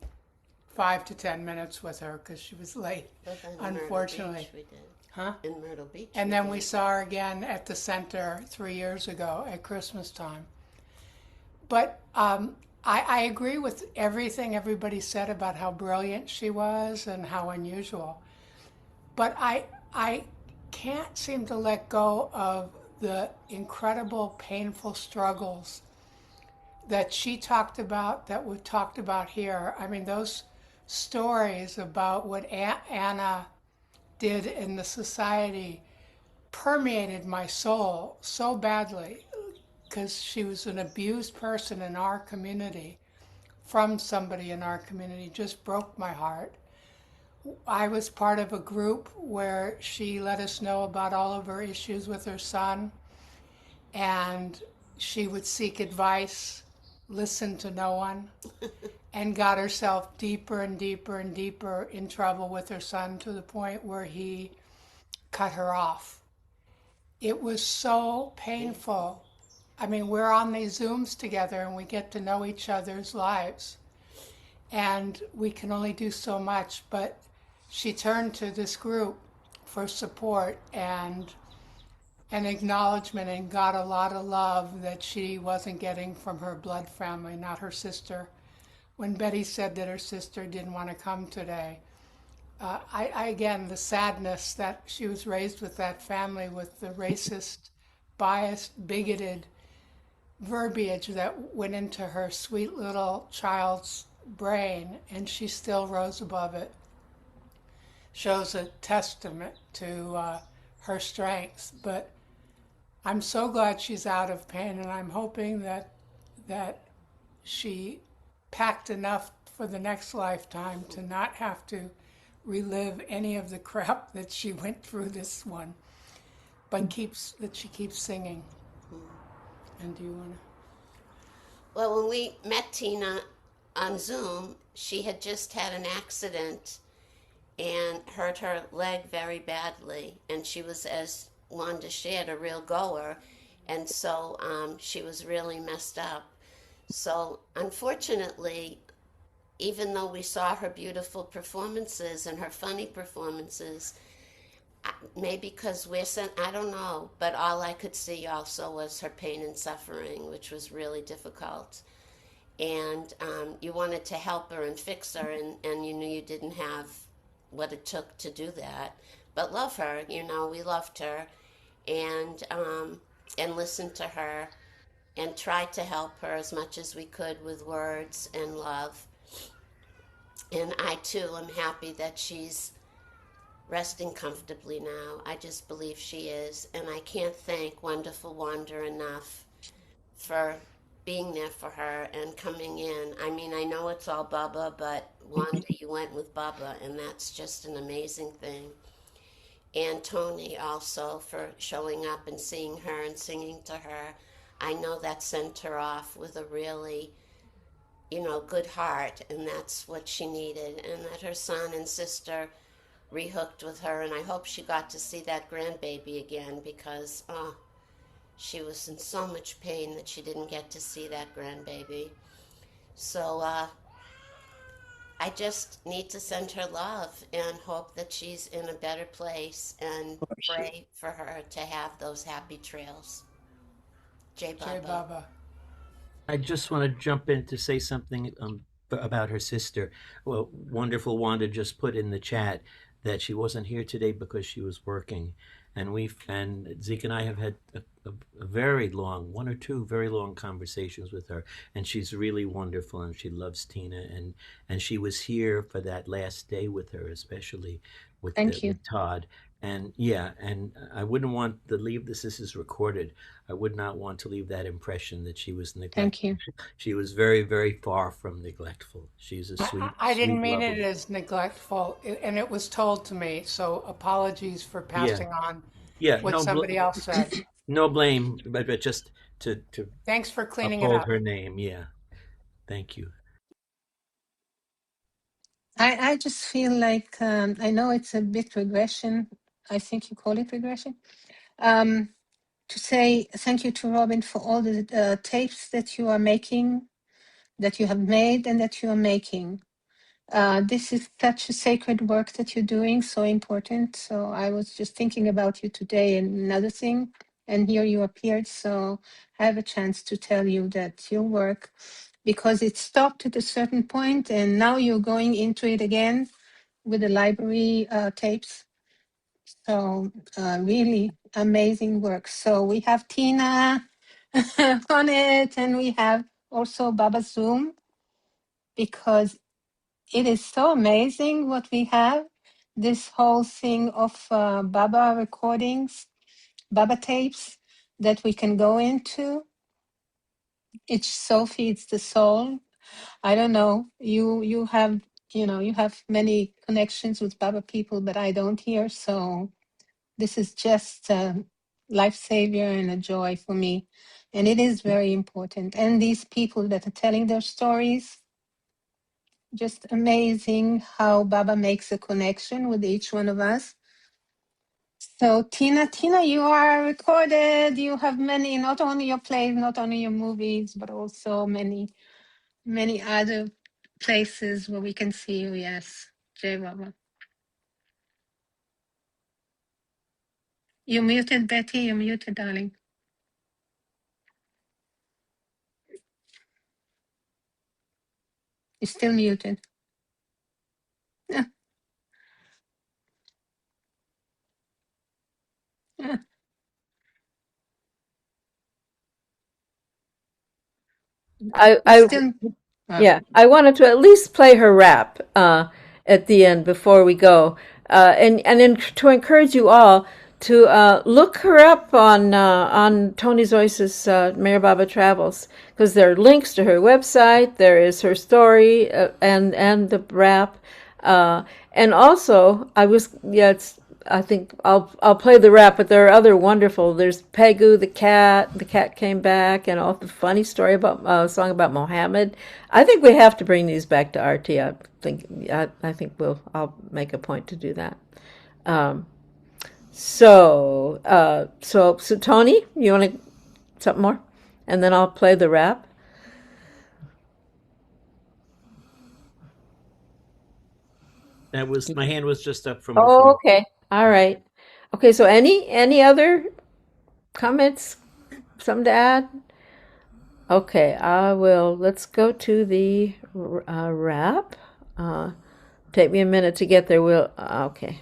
5 to 10 minutes with her because she was late, unfortunately. We did. Huh? In Myrtle Beach. And then we saw her again at the center 3 years ago at Christmas time. But I agree with everything everybody said about how brilliant she was and how unusual. But I can't seem to let go of the incredible, painful struggles that she talked about, that we've talked about here. I mean, those stories about what Anna did in the society permeated my soul so badly because she was an abused person in our community from somebody in our community. Just broke my heart. I was part of a group where she let us know about all of her issues with her son, and she would seek advice, listen to no one, and got herself deeper and deeper and deeper in trouble with her son to the point where he cut her off. It was so painful. I mean, we're on these Zooms together and we get to know each other's lives. And we can only do so much, but she turned to this group for support and an acknowledgement and got a lot of love that she wasn't getting from her blood family, not her sister. When Betty said that her sister didn't want to come today, I again, the sadness that she was raised with that family with the racist, biased, bigoted verbiage that went into her sweet little child's brain, and she still rose above it, shows a testament to her strengths. But I'm so glad she's out of pain, and I'm hoping that she packed enough for the next lifetime to not have to relive any of the crap that she went through this one, but she keeps singing. And do you want to? Well, when we met Tina on Zoom, she had just had an accident and hurt her leg very badly. And she was, as Wanda shared, a real goer. And so she was really messed up. So unfortunately, even though we saw her beautiful performances and her funny performances, maybe because we're sent, I don't know, but all I could see also was her pain and suffering, which was really difficult. And you wanted to help her and fix her, and you knew you didn't have what it took to do that. But love her, we loved her, and listened to her, and tried to help her as much as we could with words and love. And I too am happy that she's resting comfortably now. I just believe she is. And I can't thank Wonderful Wanda enough for being there for her and coming in. I mean, I know it's all Baba, but Wanda, you went with Baba, and that's just an amazing thing. And Tony also for showing up and seeing her and singing to her. I know that sent her off with a really good heart, and that's what she needed, and that her son and sister rehooked with her, and I hope she got to see that grandbaby again because she was in so much pain that she didn't get to see that grandbaby. So I just need to send her love and hope that she's in a better place and pray for her to have those happy trails. Jay Jay Baba. Baba. I just want to jump in to say something about her sister. Well, wonderful Wanda just put in the chat that she wasn't here today because she was working, and Zeke and I have had a very long, one or two very long conversations with her, and she's really wonderful, and she loves Tina, and she was here for that last day with her, especially Thank you. with Todd. And yeah, and I wouldn't want to leave this. This is recorded. I would not want to leave that impression that she was Thank neglectful. you. She was very, very far from neglectful. She's a I, sweet, I didn't sweet, mean it lovable. as neglectful, and it was told to me. So apologies for Yeah, passing on yeah. what somebody else said. No blame, but just to Thanks for cleaning it uphold up. her name. Yeah, thank you. I just feel like I know it's a bit regression. I think you call it regression. Um, to say thank you to Robin for all the tapes that you are making, that you have made, and that you are making. This is such a sacred work that you're doing, so important. So I was just thinking about you today and another thing, and here you appeared. So I have a chance to tell you that your work, because it stopped at a certain point, and now you're going into it again with the library tapes. So really amazing work. So we have Tina on it, and we have also Baba Zoom, because it is so amazing what we have. This whole thing of Baba recordings, Baba tapes that we can go into. It so feeds the soul. I don't know. You have you have many connections with Baba people, but I don't here. So this is just a life savior and a joy for me. And it is very important. And these people that are telling their stories, just amazing how Baba makes a connection with each one of us. So Tina, you are recorded. You have many, not only your plays, not only your movies, but also many other places where we can see you. Yes, Jay Baba. You muted, Betty. You muted, darling. You're still muted. Yeah, yeah. I, You're I still. Yeah, I wanted to at least play her rap at the end before we go, to encourage you all to look her up on Tony Zois's Mayor Baba Travels, because there are links to her website. There is her story and the rap, and also it's. I think I'll play the rap, but there are other wonderful. There's Pegu the cat. The cat came back, and all the funny story about song about Mohammed. I think we have to bring these back to RT. I think I'll make a point to do that. Um, so Tony, you want to something more, and then I'll play the rap. That was my hand was just up from Oh, before. okay. All right. Okay. So any other comments? Something to add? Okay, I will. Let's go to the wrap. Uh, Take me a minute to get there. Okay.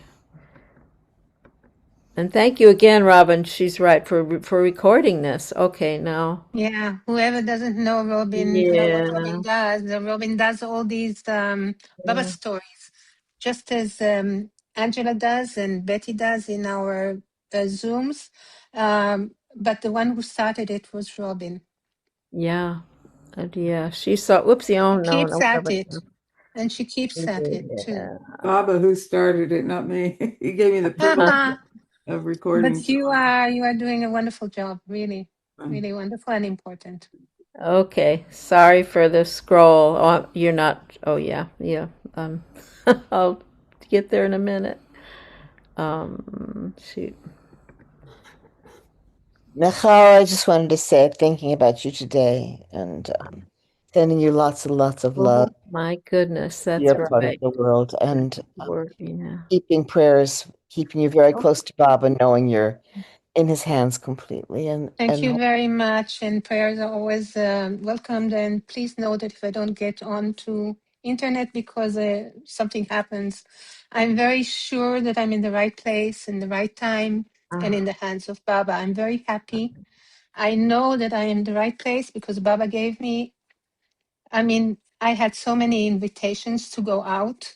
And thank you again, Robin. She's right for recording this. Okay, now. Yeah, whoever doesn't know Robin, what Robin Yeah. does, Robin does all these Baba Yeah. stories, just as Angela does and Betty does in our Zooms. But the one who started it was Robin. Yeah. Yeah. She saw. Whoopsie. Oh She no. keeps No. at it, and she keeps at it too. Yeah. Baba, who started it, not me. He gave me the privilege of recording. But you are doing a wonderful job, really, really wonderful and important. Okay. Sorry for the scroll. Oh, you're not. Oh yeah. Yeah. Um. I'll get there in a minute. Shoot. Michal, I just wanted to say thinking about you today, and Sending you lots and lots of love. Oh my goodness, that's You're part of right. the world, and Yeah. keeping prayers, keeping you very close to Baba, knowing you're in his hands completely. Thank you very much. And prayers are always welcomed. And please know that if I don't get onto internet because something happens, I'm very sure that I'm in the right place, in the right time, and in the hands of Baba. I'm very happy. I know that I am in the right place because Baba gave me. I mean, I had so many invitations to go out,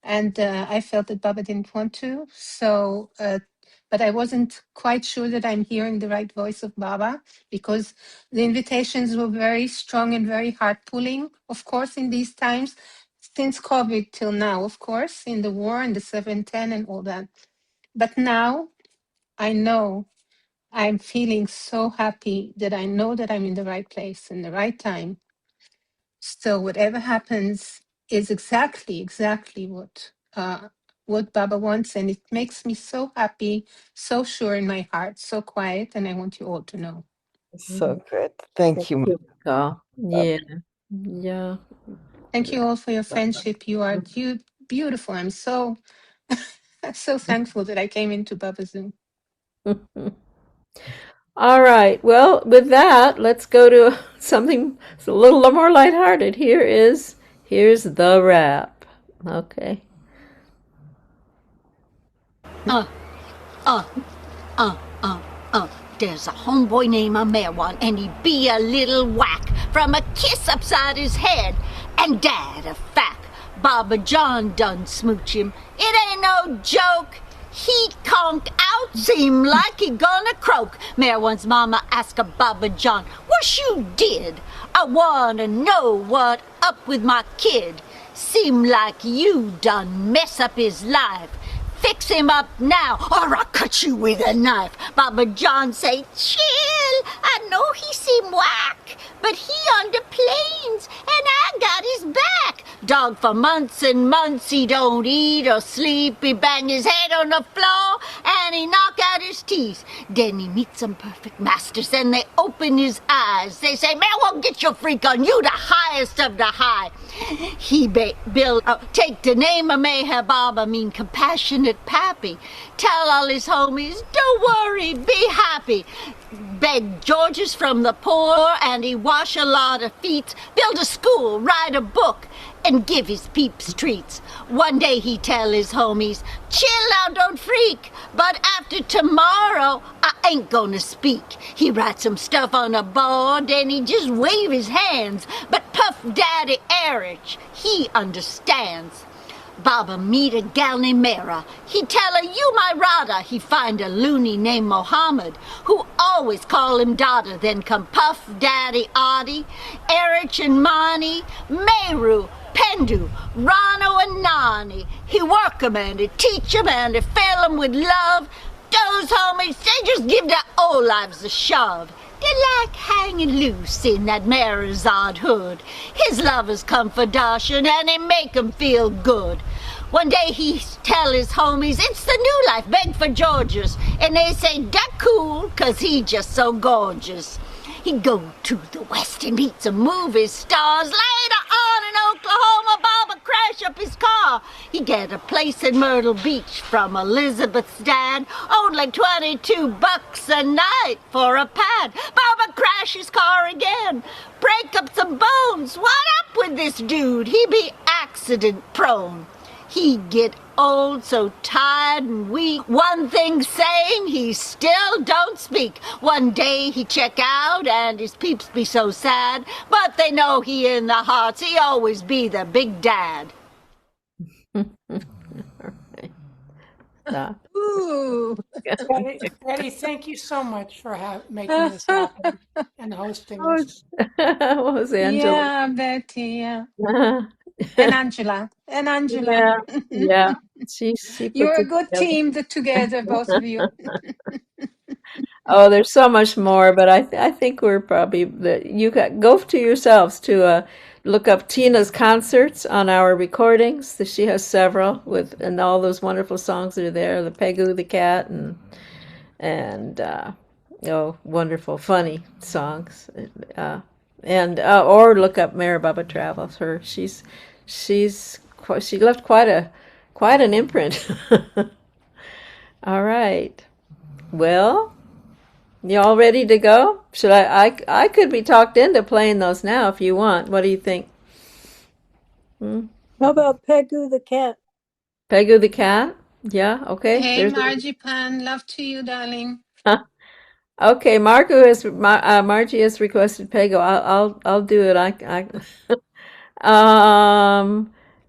and I felt that Baba didn't want to. So, but I wasn't quite sure that I'm hearing the right voice of Baba because the invitations were very strong and very heart pulling, of course, in these times, since COVID till now, of course, in the war and the 710 and all that. But now I know I'm feeling so happy that I know that I'm in the right place in the right time. So whatever happens is exactly what Baba wants, and it makes me so happy, so sure in my heart, so quiet, and I want you all to know. So good. Thank you. Carl. Yeah. Yeah. Thank you all for your friendship. You are beautiful. I'm so so thankful that I came into Baba Zoom. All right. Well, with that, let's go to something a little more lighthearted. Here's the rap. Okay. Uh, uh, uh, There's a homeboy named Mewan, and he be a little whack from a kiss upside his head. And dad, a fact, Baba John done smooch him. It ain't no joke. He conk out, seem like he gonna croak. Mewan's mama ask a Baba John, what you did? I wanna know what up with my kid. Seem like you done mess up his life. Fix him up now, or I'll cut you with a knife. Baba John say, chill, I know he seem whack, but he on the plains, and I got his back. Dog, for months and months he don't eat or sleep. He bang his head on the floor, and he knock out his teeth. Then he meets some perfect masters, and they open his eyes. They say, man, well, get your freak on, you the highest of the high. He take the name of Meher Baba, mean compassionate pappy. Tell all his homies, don't worry, be happy. Beg Georges from the poor, and he wash a lot of feet. Build a school, write a book, and give his peeps treats. One day he tell his homies, chill now, don't freak, but after tomorrow, I ain't gonna speak. He write some stuff on a board, and he just wave his hands, but Puff Daddy Erich, he understands. Baba meet a gal named Mera. He tell her, you my Rada. He find a loony named Mohammed, who always call him daughter. Then come Puff, Daddy, Adi, Erich and Mani, Meru, Pendu, Rano and Nani. He work 'em and he teach 'em and he fill 'em with love. Those homies, they just give their old lives a shove. They like hanging loose in that Marizard hood. His lovers come for Darshan and they make him feel good. One day he tell his homies, it's the new life, beg for Georges. And they say, that cool, 'cause he just so gorgeous. He go to the west and meet some movie stars. Later on in Oklahoma, Baba crash up his car. He get a place in Myrtle Beach from Elizabeth's dad. Only 22 bucks a night for a pad. Baba crash his car again. Break up some bones. What up with this dude? He be accident prone. He get old, so tired and weak. One thing saying, he still don't speak. One day he check out and his peeps be so sad, but they know he in the hearts, he always be the big dad. Stop. Ooh. Betty, thank you so much for making this happen and hosting this. What was Angela? Yeah, Betty, yeah. And Angela. And Angela. Yeah. She You're puts a it good together. team together, both of you. Oh, there's so much more, but I think we're probably go to yourselves to look up Tina's concerts on our recordings. She has several and all those wonderful songs that are there, the Pegu the cat and wonderful funny songs. and or look up Mary Baba Travels. She left quite an imprint. All right. Well, you all ready to go? Should I could be talked into playing those now if you want. What do you think? How about Pegu the cat? Pegu the cat? Yeah, okay. Hey, There's Marzipan, love to you, darling. okay. Margie has requested Pegu. I'll do it.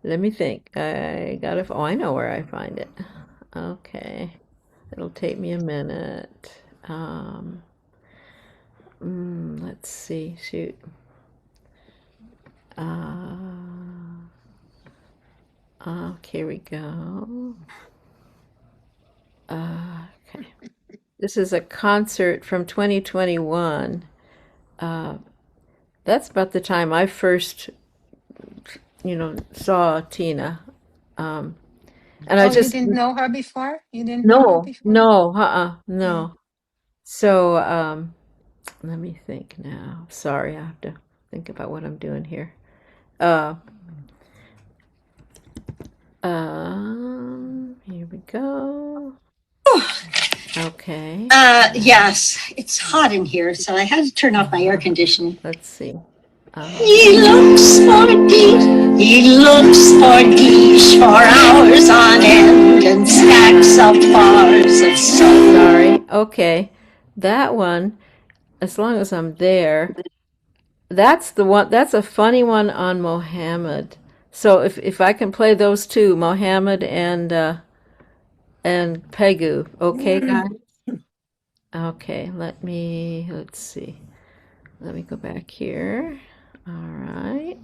Let me think. Oh, I know where I find it. Okay. It'll take me a minute. Let's see. Shoot. Okay, here we go. Okay. This is a concert from 2021. That's about the time I first, saw Tina. And I Oh, you just, didn't know her before? You didn't know her no, before? no, Mm. no. So, let me think now. Sorry, I have to think about what I'm doing here. Here we go. Okay. Yes, it's hot in here, so I had to turn off my air conditioning. Let's see. He looks for geese for hours on end and stacks up bars of soap. Sorry. Okay. That one, as long as I'm there, that's the one, that's a funny one on Mohammed. So if I can play those two, Mohammed and Pegu, okay, guys? Okay, let's see. Let me go back here. All right.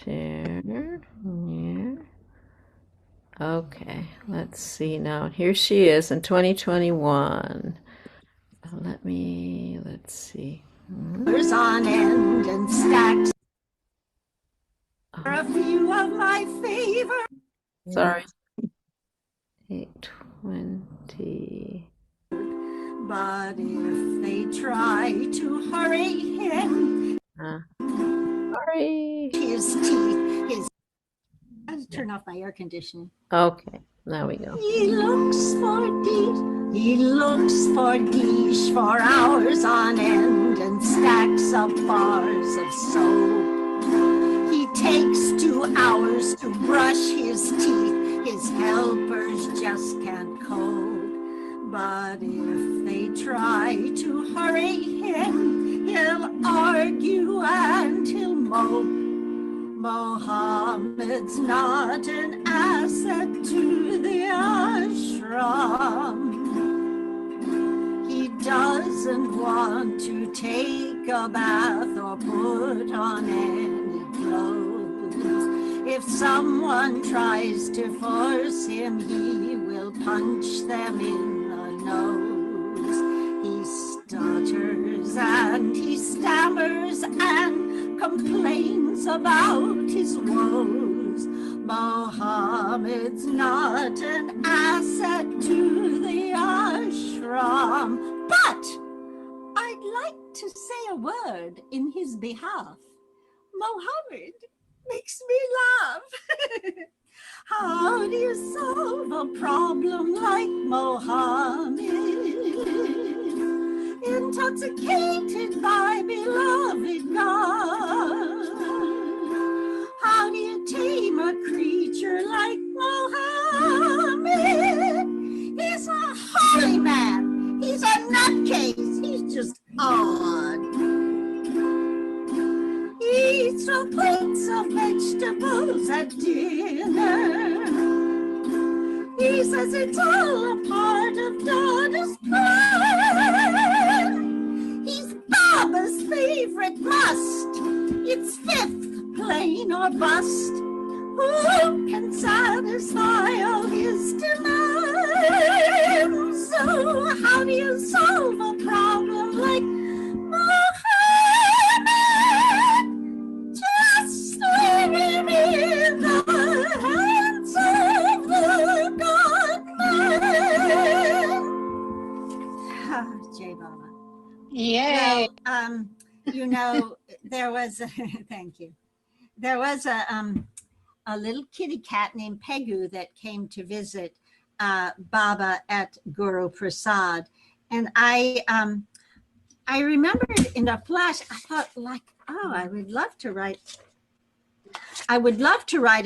Share. Yeah. Okay, let's see now. Here she is in 2021. Let's see. On end and stacks. A few of my favorite. Sorry. 8:20. But if they try to hurry him, Sorry. his teeth, his. I had to turn off my air conditioning. Okay, now we go. He looks for geese for hours on end and stacks up bars of soap. He takes 2 hours to brush his teeth. His helpers just can't cope. But if they try to hurry him, he'll argue and he'll mope. Mohammed's not an asset to the ashram. He doesn't want to take a bath or put on any clothes. If someone tries to force him, he will punch them in the nose. He stutters and he stammers and complains about his woes. Mohammed's not an asset to the ashram. But I'd like to say a word in his behalf. Mohammed makes me laugh. How do you solve a problem like Mohammed? Intoxicated by beloved God. How do you tame a creature like Mohammed? He's a holy man. He's a nutcase. He's just odd. He eats all plates of vegetables at dinner. He says it's all a part of Daughter's plan. He's Baba's favorite must. It's fifth, plain or bust. Who can satisfy all his demands? So how do you solve a problem like Mohammed? Just leave him in the hands of the God-man. Jai Baba. Yay. You know, there was, thank you. There was a little kitty cat named Pegu that came to visit Baba at Guru Prasad. And I remembered in a flash, I thought like, oh, I would love to write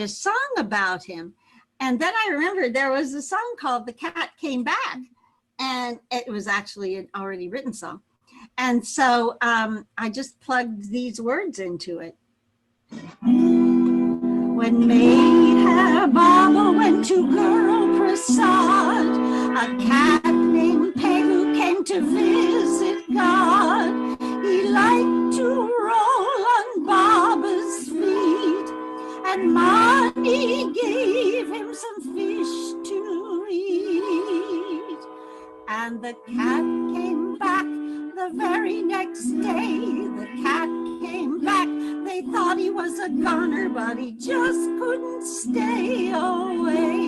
a song about him. And then I remembered there was a song called The Cat Came Back. And it was actually an already written song. And so I just plugged these words into it. When Mayhab Baba went to Guru Prasad, a cat named Pegu came to visit God. He liked to roll on Baba's feet, and Mani gave him some fish to eat. And the cat came back the very next day. The cat came back. They thought he was a goner, but he just couldn't stay away.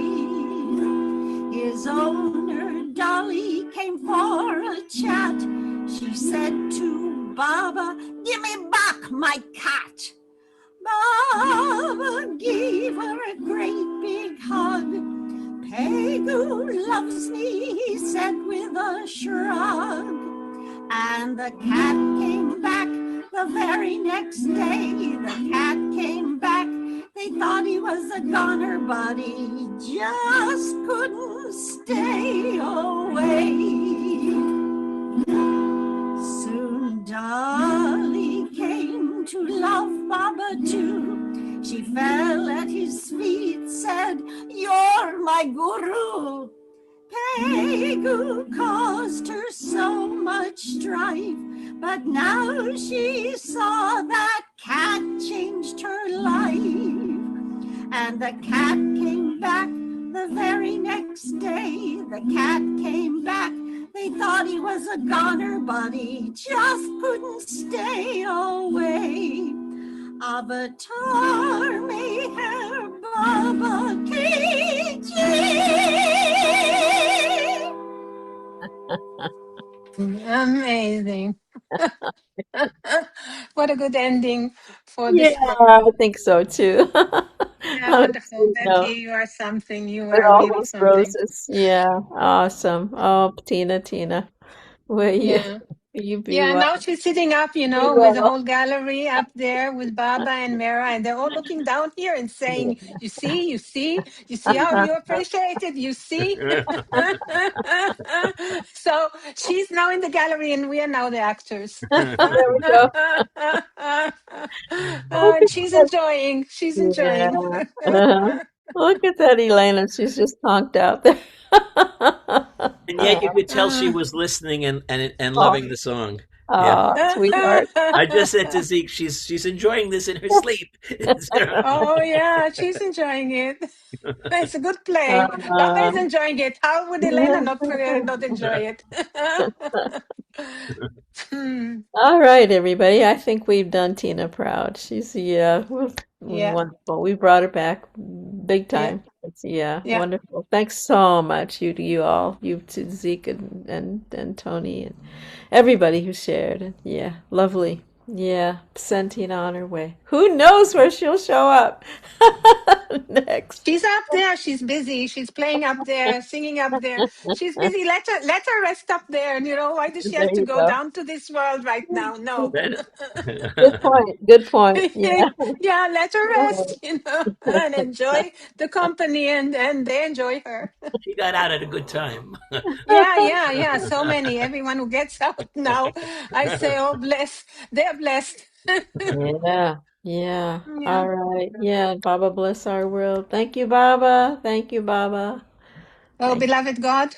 His owner, Dolly, came for a chat. She said to Baba, "Give me back my cat." Baba gave her a great big hug. "Pegu loves me," he said with a shrug. And the cat came back the very next day. The cat came back. They thought he was a goner, but he just couldn't stay away. Soon Dolly came to love Baba too. She fell at his feet, said, "You're my guru." Pegu caused her so much strife, but now she saw that cat changed her life. And the cat came back the very next day. The cat came back. They thought he was a goner, but he just couldn't stay away. Avatar Meher Baba Ki Amazing. What a good ending for Yeah, this I program. think so too. Yeah, On a wonderful. sweet Becky, note, you are something. You with are all really those something. roses. Yeah, awesome. Oh, Tina, where you Yeah. you be Yeah, now well. she's sitting up, Be with the well. whole gallery up there with Baba and Mera, and they're all looking down here and saying, you see how you appreciate it, you see? So she's now in the gallery and we are now the actors. There we go. Look And at she's that. enjoying. She's enjoying. Yeah. Uh-huh. Look at that, Elena. She's just conked out there. And yet you could tell she was listening and Oh, loving the song. Yeah. sweetheart. I just said to Zeke, she's enjoying this in her sleep. Oh yeah, she's enjoying it. It's a good play. Baba Uh, is enjoying it. How would Elena not enjoy it? Hmm. all right, everybody. I think we've done Tina proud. She's Yeah, wonderful. We brought her back big yeah, time. It's yeah. wonderful. Thanks so much, you all, you to Zeke and Tony and everybody who shared. Yeah, lovely. Yeah, send Tina on her way. Who knows where she'll show up next? She's up there. She's busy. She's playing up there, singing up there. She's busy. Let her rest up there. And why does she There have to you go go. down to this world right now? No. Then- Good point. Good point. Yeah. Yeah, let her rest, and enjoy the company, and they enjoy her. she got out at a good time. Yeah. So many. Everyone who gets out now, I say, oh, bless. They're blessed. Yeah. Yeah. Yeah. All right. Yeah. Baba bless our world. Thank you, Baba. Thank you, Baba. Oh, Thank you. beloved God,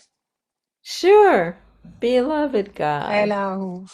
Sure. Beloved God, אלוהים,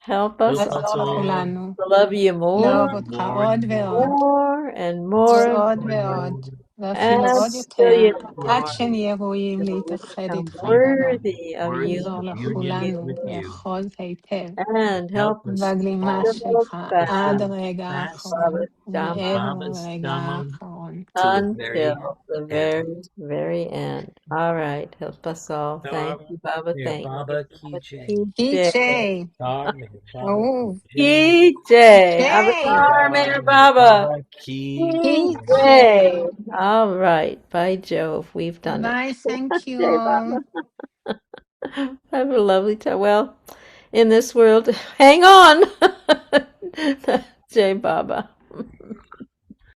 help us Help us עזור all all לכולנו to love you more, לאהוב אותך more עוד and ועוד, more more and more and ועוד more, ועוד, ואפילו and עוד still יותר, you עד more שנהיה ראויים till we להתאחד become איתך. worthy of worthy עזור of union with union you לכולנו with you. לאחוז היטב and Help help us us בגלימה to all hold שלך fast עד hold הרגע fast האחרון, Baba Dhamma ומעבר Baba's לרגע Dhamma האחרון. to the very Until the end. very, very end. All right. Help us all. Thank you, Baba. Dear Thank you. Baba Ki Jai. PJ. PJ. Star Meher Baba Ki Oh, Jai. PJ. Jay. Avatar Mayor Baba. Baba Ki PJ. PJ. All right. By Jove, we've done it. Bye. Thank you Jay all. Baba. Have a lovely time. Well, in this world, hang on. Jay Baba.